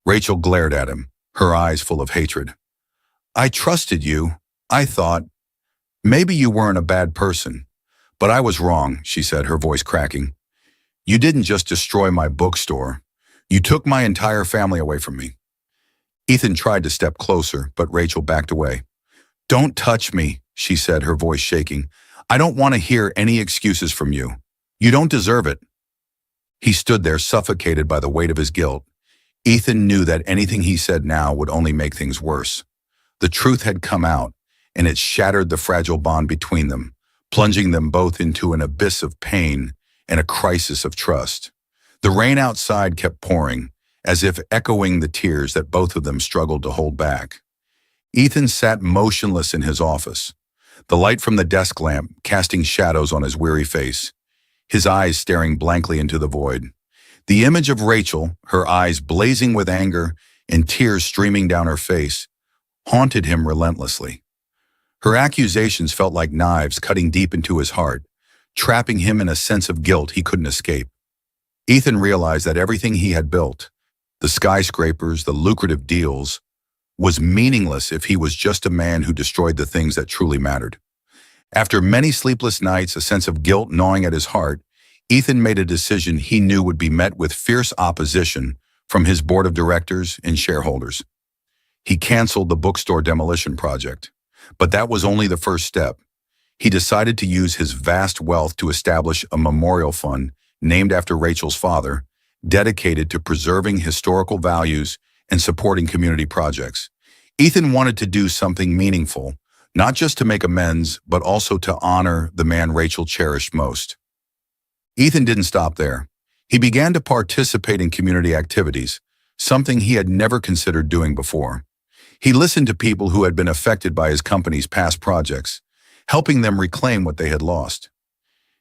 Rachel glared at him, her eyes full of hatred. "I trusted you. I thought, maybe you weren't a bad person. But I was wrong," she said, her voice cracking. "You didn't just destroy my bookstore. You took my entire family away from me." Ethan tried to step closer, but Rachel backed away. "Don't touch me," she said, her voice shaking. "I don't want to hear any excuses from you. You don't deserve it." He stood there, suffocated by the weight of his guilt. Ethan knew that anything he said now would only make things worse. The truth had come out, and it shattered the fragile bond between them, plunging them both into an abyss of pain and a crisis of trust. The rain outside kept pouring, as if echoing the tears that both of them struggled to hold back. Ethan sat motionless in his office, the light from the desk lamp casting shadows on his weary face, his eyes staring blankly into the void. The image of Rachel, her eyes blazing with anger and tears streaming down her face, haunted him relentlessly. Her accusations felt like knives cutting deep into his heart, trapping him in a sense of guilt he couldn't escape. Ethan realized that everything he had built, the skyscrapers, the lucrative deals, was meaningless if he was just a man who destroyed the things that truly mattered. After many sleepless nights, a sense of guilt gnawing at his heart, Ethan made a decision he knew would be met with fierce opposition from his board of directors and shareholders. He canceled the bookstore demolition project, but that was only the first step. He decided to use his vast wealth to establish a memorial fund named after Rachel's father, dedicated to preserving historical values and supporting community projects. Ethan wanted to do something meaningful, not just to make amends, but also to honor the man Rachel cherished most. Ethan didn't stop there. He began to participate in community activities, something he had never considered doing before. He listened to people who had been affected by his company's past projects, helping them reclaim what they had lost.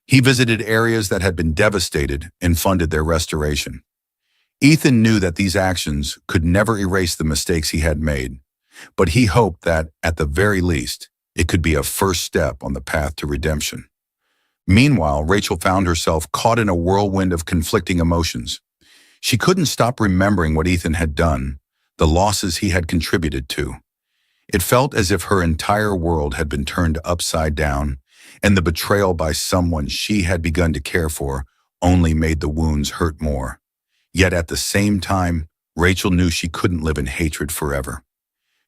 He visited areas that had been devastated and funded their restoration. Ethan knew that these actions could never erase the mistakes he had made, but he hoped that, at the very least, it could be a first step on the path to redemption. Meanwhile, Rachel found herself caught in a whirlwind of conflicting emotions. She couldn't stop remembering what Ethan had done, the losses he had contributed to. It felt as if her entire world had been turned upside down, and the betrayal by someone she had begun to care for only made the wounds hurt more. Yet at the same time, Rachel knew she couldn't live in hatred forever.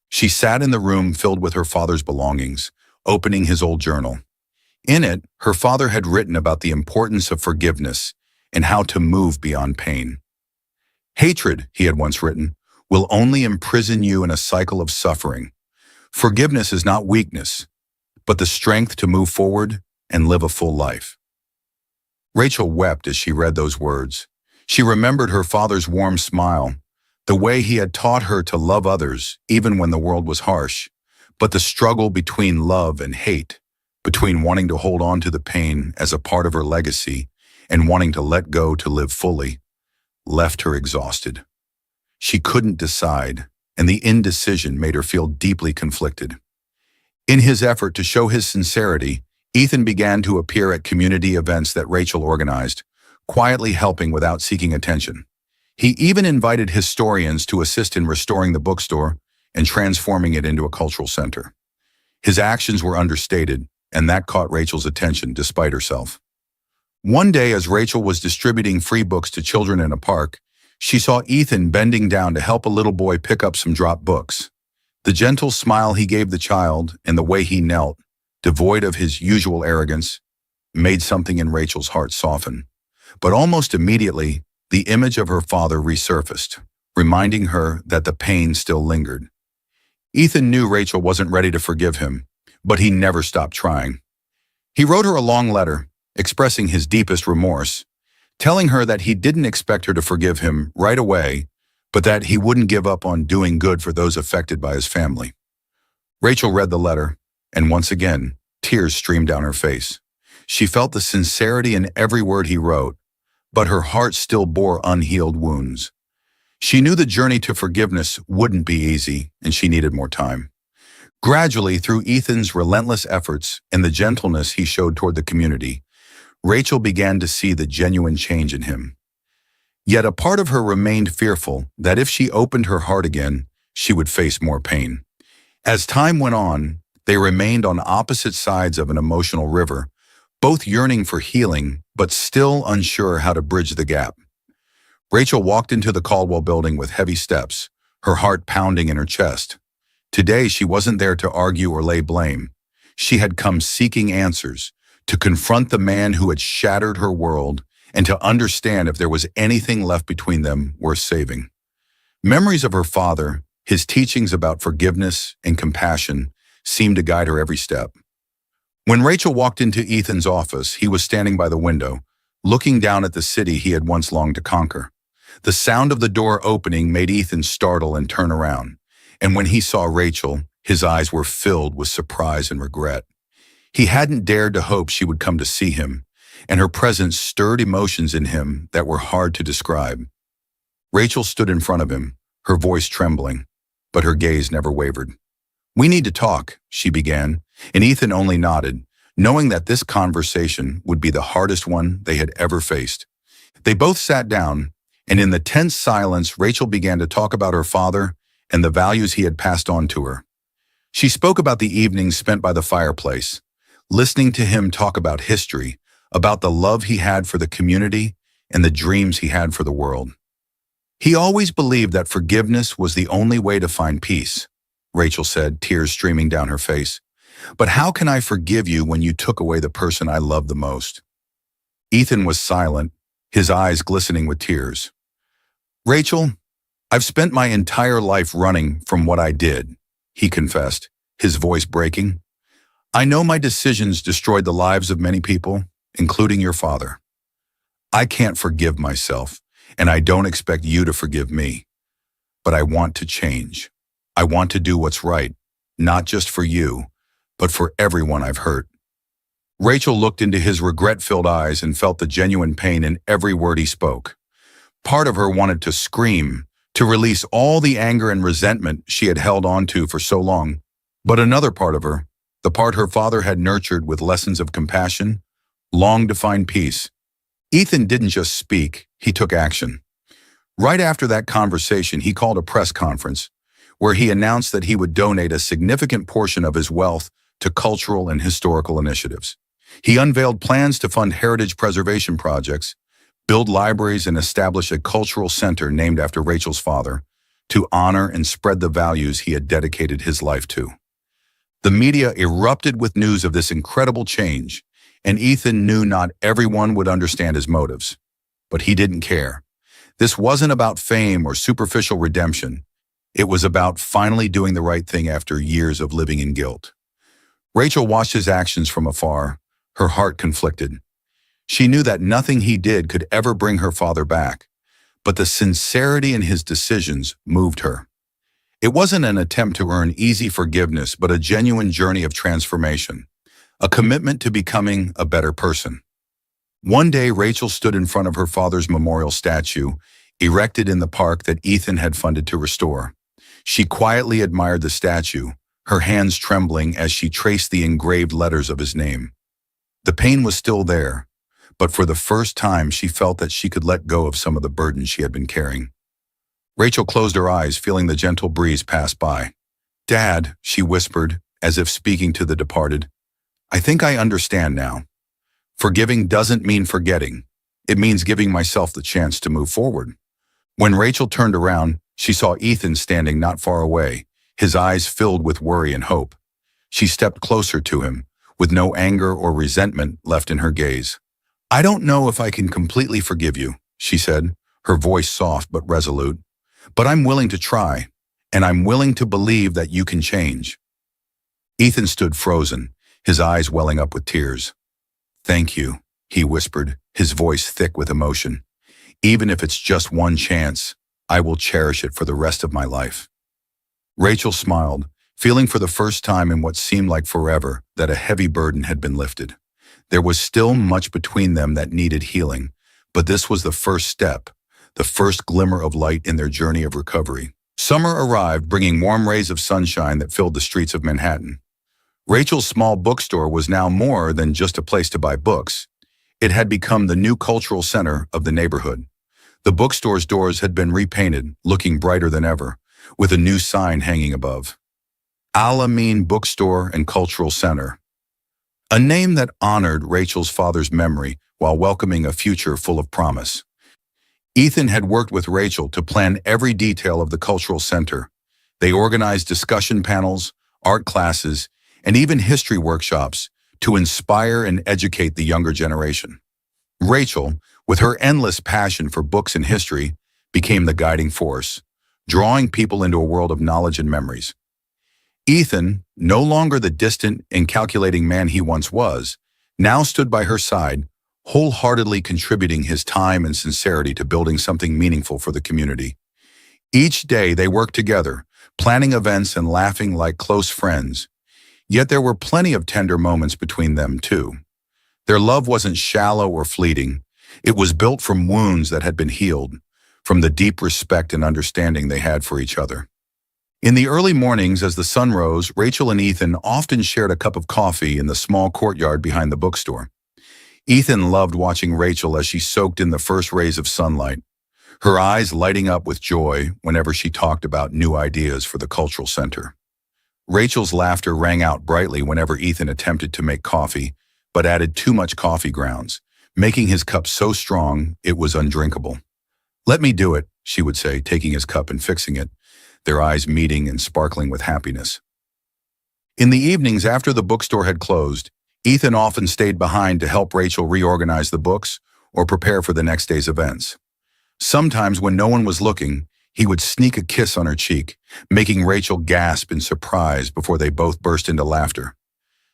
She sat in the room filled with her father's belongings, opening his old journal. In it, her father had written about the importance of forgiveness and how to move beyond pain. Hatred, he had once written, will only imprison you in a cycle of suffering. Forgiveness is not weakness, but the strength to move forward and live a full life. Rachel wept as she read those words. She remembered her father's warm smile, the way he had taught her to love others even when the world was harsh, but the struggle between love and hate, between wanting to hold on to the pain as a part of her legacy and wanting to let go to live fully, left her exhausted. She couldn't decide, and the indecision made her feel deeply conflicted. In his effort to show his sincerity, Ethan began to appear at community events that Rachel organized, quietly helping without seeking attention. He even invited historians to assist in restoring the bookstore and transforming it into a cultural center. His actions were understated, and that caught Rachel's attention despite herself. One day, as Rachel was distributing free books to children in a park, she saw Ethan bending down to help a little boy pick up some dropped books. The gentle smile he gave the child and the way he knelt, devoid of his usual arrogance, made something in Rachel's heart soften. But almost immediately, the image of her father resurfaced, reminding her that the pain still lingered. Ethan knew Rachel wasn't ready to forgive him, but he never stopped trying. He wrote her a long letter, expressing his deepest remorse, telling her that he didn't expect her to forgive him right away, but that he wouldn't give up on doing good for those affected by his family. Rachel read the letter, and once again, tears streamed down her face. She felt the sincerity in every word he wrote, but her heart still bore unhealed wounds. She knew the journey to forgiveness wouldn't be easy, and she needed more time. Gradually, through Ethan's relentless efforts and the gentleness he showed toward the community, Rachel began to see the genuine change in him. Yet a part of her remained fearful that if she opened her heart again, she would face more pain. As time went on, they remained on opposite sides of an emotional river, both yearning for healing, but still unsure how to bridge the gap. Rachel walked into the Caldwell building with heavy steps, her heart pounding in her chest. Today, she wasn't there to argue or lay blame. She had come seeking answers, to confront the man who had shattered her world and to understand if there was anything left between them worth saving. Memories of her father, his teachings about forgiveness and compassion, seemed to guide her every step. When Rachel walked into Ethan's office, he was standing by the window, looking down at the city he had once longed to conquer. The sound of the door opening made Ethan startle and turn around, and when he saw Rachel, his eyes were filled with surprise and regret. He hadn't dared to hope she would come to see him, and her presence stirred emotions in him that were hard to describe. Rachel stood in front of him, her voice trembling, but her gaze never wavered. "We need to talk," she began, and Ethan only nodded, knowing that this conversation would be the hardest one they had ever faced. They both sat down, and in the tense silence, Rachel began to talk about her father and the values he had passed on to her. She spoke about the evenings spent by the fireplace, listening to him talk about history, about the love he had for the community and the dreams he had for the world. "He always believed that forgiveness was the only way to find peace," Rachel said, tears streaming down her face. "But how can I forgive you when you took away the person I loved the most?" Ethan was silent, his eyes glistening with tears. "Rachel, I've spent my entire life running from what I did," he confessed, his voice breaking. "I know my decisions destroyed the lives of many people, including your father. I can't forgive myself, and I don't expect you to forgive me. But I want to change. I want to do what's right, not just for you, but for everyone I've hurt. Rachel looked into his regret-filled eyes and felt the genuine pain in every word he spoke. Part of her wanted to scream, to release all the anger and resentment she had held on to for so long. But another part of her, the part her father had nurtured with lessons of compassion, longed to find peace. Ethan didn't just speak, he took action. Right after that conversation, he called a press conference where he announced that he would donate a significant portion of his wealth to cultural and historical initiatives. He unveiled plans to fund heritage preservation projects, build libraries, and establish a cultural center named after Rachel's father to honor and spread the values he had dedicated his life to. The media erupted with news of this incredible change, and Ethan knew not everyone would understand his motives. But he didn't care. This wasn't about fame or superficial redemption. It was about finally doing the right thing after years of living in guilt. Rachel watched his actions from afar, her heart conflicted. She knew that nothing he did could ever bring her father back, but the sincerity in his decisions moved her. It wasn't an attempt to earn easy forgiveness, but a genuine journey of transformation, a commitment to becoming a better person. One day, Rachel stood in front of her father's memorial statue, erected in the park that Ethan had funded to restore. She quietly admired the statue, her hands trembling as she traced the engraved letters of his name. The pain was still there, but for the first time she felt that she could let go of some of the burden she had been carrying. Rachel closed her eyes, feeling the gentle breeze pass by. "Dad," she whispered, as if speaking to the departed, "I think I understand now. Forgiving doesn't mean forgetting. It means giving myself the chance to move forward." When Rachel turned around, she saw Ethan standing not far away, his eyes filled with worry and hope. She stepped closer to him, with no anger or resentment left in her gaze. "I don't know if I can completely forgive you," she said, her voice soft but resolute. "But I'm willing to try, and I'm willing to believe that you can change." Ethan stood frozen, his eyes welling up with tears. "Thank you," he whispered, his voice thick with emotion. "Even if it's just one chance, I will cherish it for the rest of my life." Rachel smiled, feeling for the first time in what seemed like forever that a heavy burden had been lifted. There was still much between them that needed healing, but this was the first step, the first glimmer of light in their journey of recovery. Summer arrived, bringing warm rays of sunshine that filled the streets of Manhattan. Rachel's small bookstore was now more than just a place to buy books. It had become the new cultural center of the neighborhood. The bookstore's doors had been repainted, looking brighter than ever, with a new sign hanging above. Al-Amin Bookstore and Cultural Center. A name that honored Rachel's father's memory while welcoming a future full of promise. Ethan had worked with Rachel to plan every detail of the cultural center. They organized discussion panels, art classes, and even history workshops to inspire and educate the younger generation. Rachel, with her endless passion for books and history, became the guiding force, drawing people into a world of knowledge and memories. Ethan, no longer the distant and calculating man he once was, now stood by her side, wholeheartedly contributing his time and sincerity to building something meaningful for the community. Each day they worked together, planning events and laughing like close friends. Yet there were plenty of tender moments between them, too. Their love wasn't shallow or fleeting. It was built from wounds that had been healed, from the deep respect and understanding they had for each other. In the early mornings as the sun rose, Rachel and Ethan often shared a cup of coffee in the small courtyard behind the bookstore. Ethan loved watching Rachel as she soaked in the first rays of sunlight, her eyes lighting up with joy whenever she talked about new ideas for the cultural center. Rachel's laughter rang out brightly whenever Ethan attempted to make coffee, but added too much coffee grounds, making his cup so strong it was undrinkable. "Let me do it," she would say, taking his cup and fixing it, their eyes meeting and sparkling with happiness. In the evenings after the bookstore had closed, Ethan often stayed behind to help Rachel reorganize the books or prepare for the next day's events. Sometimes when no one was looking, he would sneak a kiss on her cheek, making Rachel gasp in surprise before they both burst into laughter.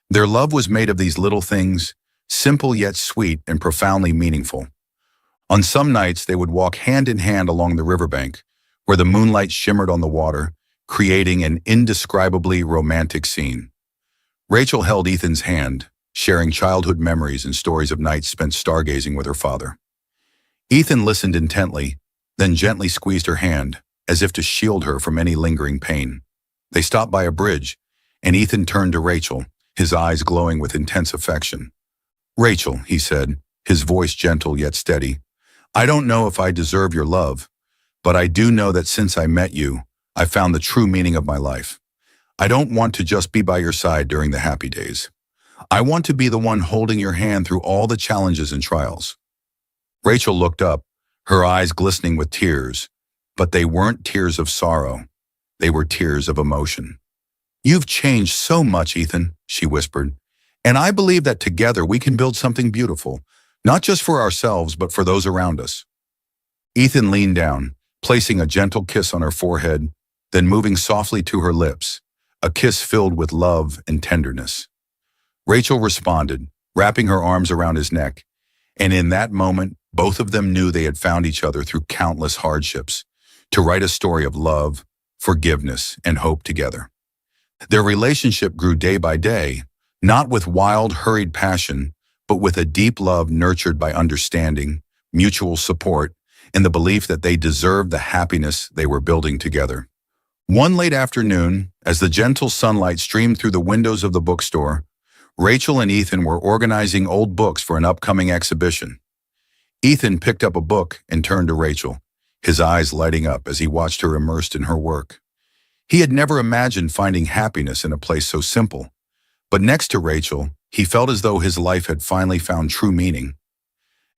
Their love was made of these little things, simple yet sweet and profoundly meaningful. On some nights, they would walk hand in hand along the riverbank, where the moonlight shimmered on the water, creating an indescribably romantic scene. Rachel held Ethan's hand, sharing childhood memories and stories of nights spent stargazing with her father. Ethan listened intently, then gently squeezed her hand, as if to shield her from any lingering pain. They stopped by a bridge, and Ethan turned to Rachel, his eyes glowing with intense affection. "Rachel," he said, his voice gentle yet steady, "I don't know if I deserve your love, but I do know that since I met you, I found the true meaning of my life. I don't want to just be by your side during the happy days. I want to be the one holding your hand through all the challenges and trials." Rachel looked up, her eyes glistening with tears, but they weren't tears of sorrow. They were tears of emotion. "You've changed so much, Ethan," she whispered, "and I believe that together we can build something beautiful, not just for ourselves, but for those around us." Ethan leaned down, placing a gentle kiss on her forehead, then moving softly to her lips, a kiss filled with love and tenderness. Rachel responded, wrapping her arms around his neck, and in that moment, both of them knew they had found each other through countless hardships, to write a story of love, forgiveness, and hope together. Their relationship grew day by day, not with wild, hurried passion, but with a deep love nurtured by understanding, mutual support, and the belief that they deserved the happiness they were building together. One late afternoon, as the gentle sunlight streamed through the windows of the bookstore, Rachel and Ethan were organizing old books for an upcoming exhibition. Ethan picked up a book and turned to Rachel, his eyes lighting up as he watched her immersed in her work. He had never imagined finding happiness in a place so simple, but next to Rachel, he felt as though his life had finally found true meaning.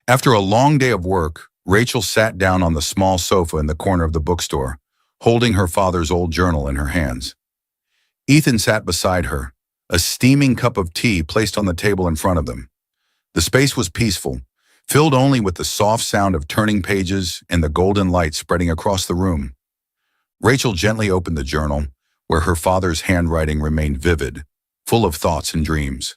After a long day of work, Rachel sat down on the small sofa in the corner of the bookstore, holding her father's old journal in her hands. Ethan sat beside her, a steaming cup of tea placed on the table in front of them. The space was peaceful, filled only with the soft sound of turning pages and the golden light spreading across the room. Rachel gently opened the journal, where her father's handwriting remained vivid, full of thoughts and dreams.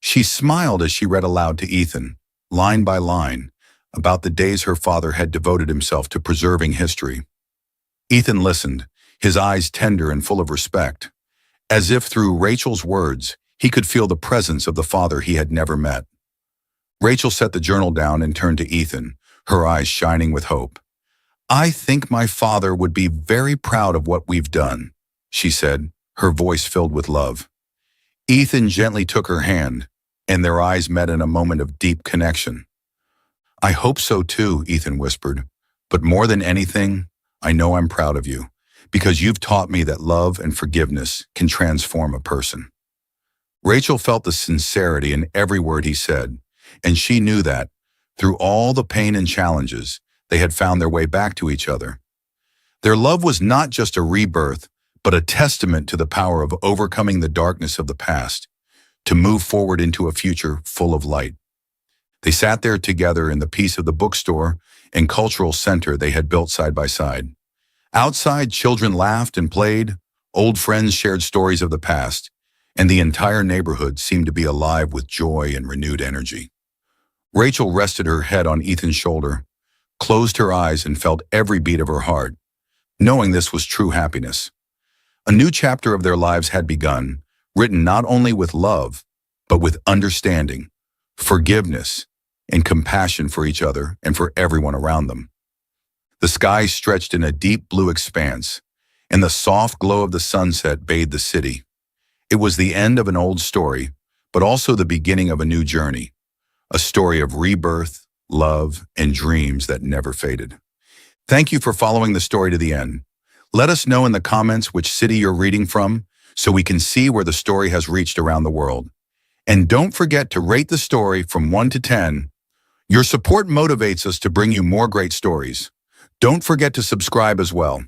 She smiled as she read aloud to Ethan, line by line, about the days her father had devoted himself to preserving history. Ethan listened, his eyes tender and full of respect, as if through Rachel's words, he could feel the presence of the father he had never met. Rachel set the journal down and turned to Ethan, her eyes shining with hope. "I think my father would be very proud of what we've done," she said, her voice filled with love. Ethan gently took her hand, and their eyes met in a moment of deep connection. "I hope so too," Ethan whispered, "but more than anything, I know I'm proud of you, because you've taught me that love and forgiveness can transform a person." Rachel felt the sincerity in every word he said, and she knew that, through all the pain and challenges, they had found their way back to each other. Their love was not just a rebirth, but a testament to the power of overcoming the darkness of the past, to move forward into a future full of light. They sat there together in the peace of the bookstore and cultural center they had built side by side. Outside, children laughed and played, old friends shared stories of the past, and the entire neighborhood seemed to be alive with joy and renewed energy. Rachel rested her head on Ethan's shoulder, closed her eyes, and felt every beat of her heart, knowing this was true happiness. A new chapter of their lives had begun, written not only with love, but with understanding, forgiveness, and compassion for each other and for everyone around them. The sky stretched in a deep blue expanse, and the soft glow of the sunset bathed the city. It was the end of an old story, but also the beginning of a new journey, a story of rebirth, love, and dreams that never faded. Thank you for following the story to the end. Let us know in the comments which city you're reading from so we can see where the story has reached around the world. And don't forget to rate the story from 1 to 10. Your support motivates us to bring you more great stories. Don't forget to subscribe as well.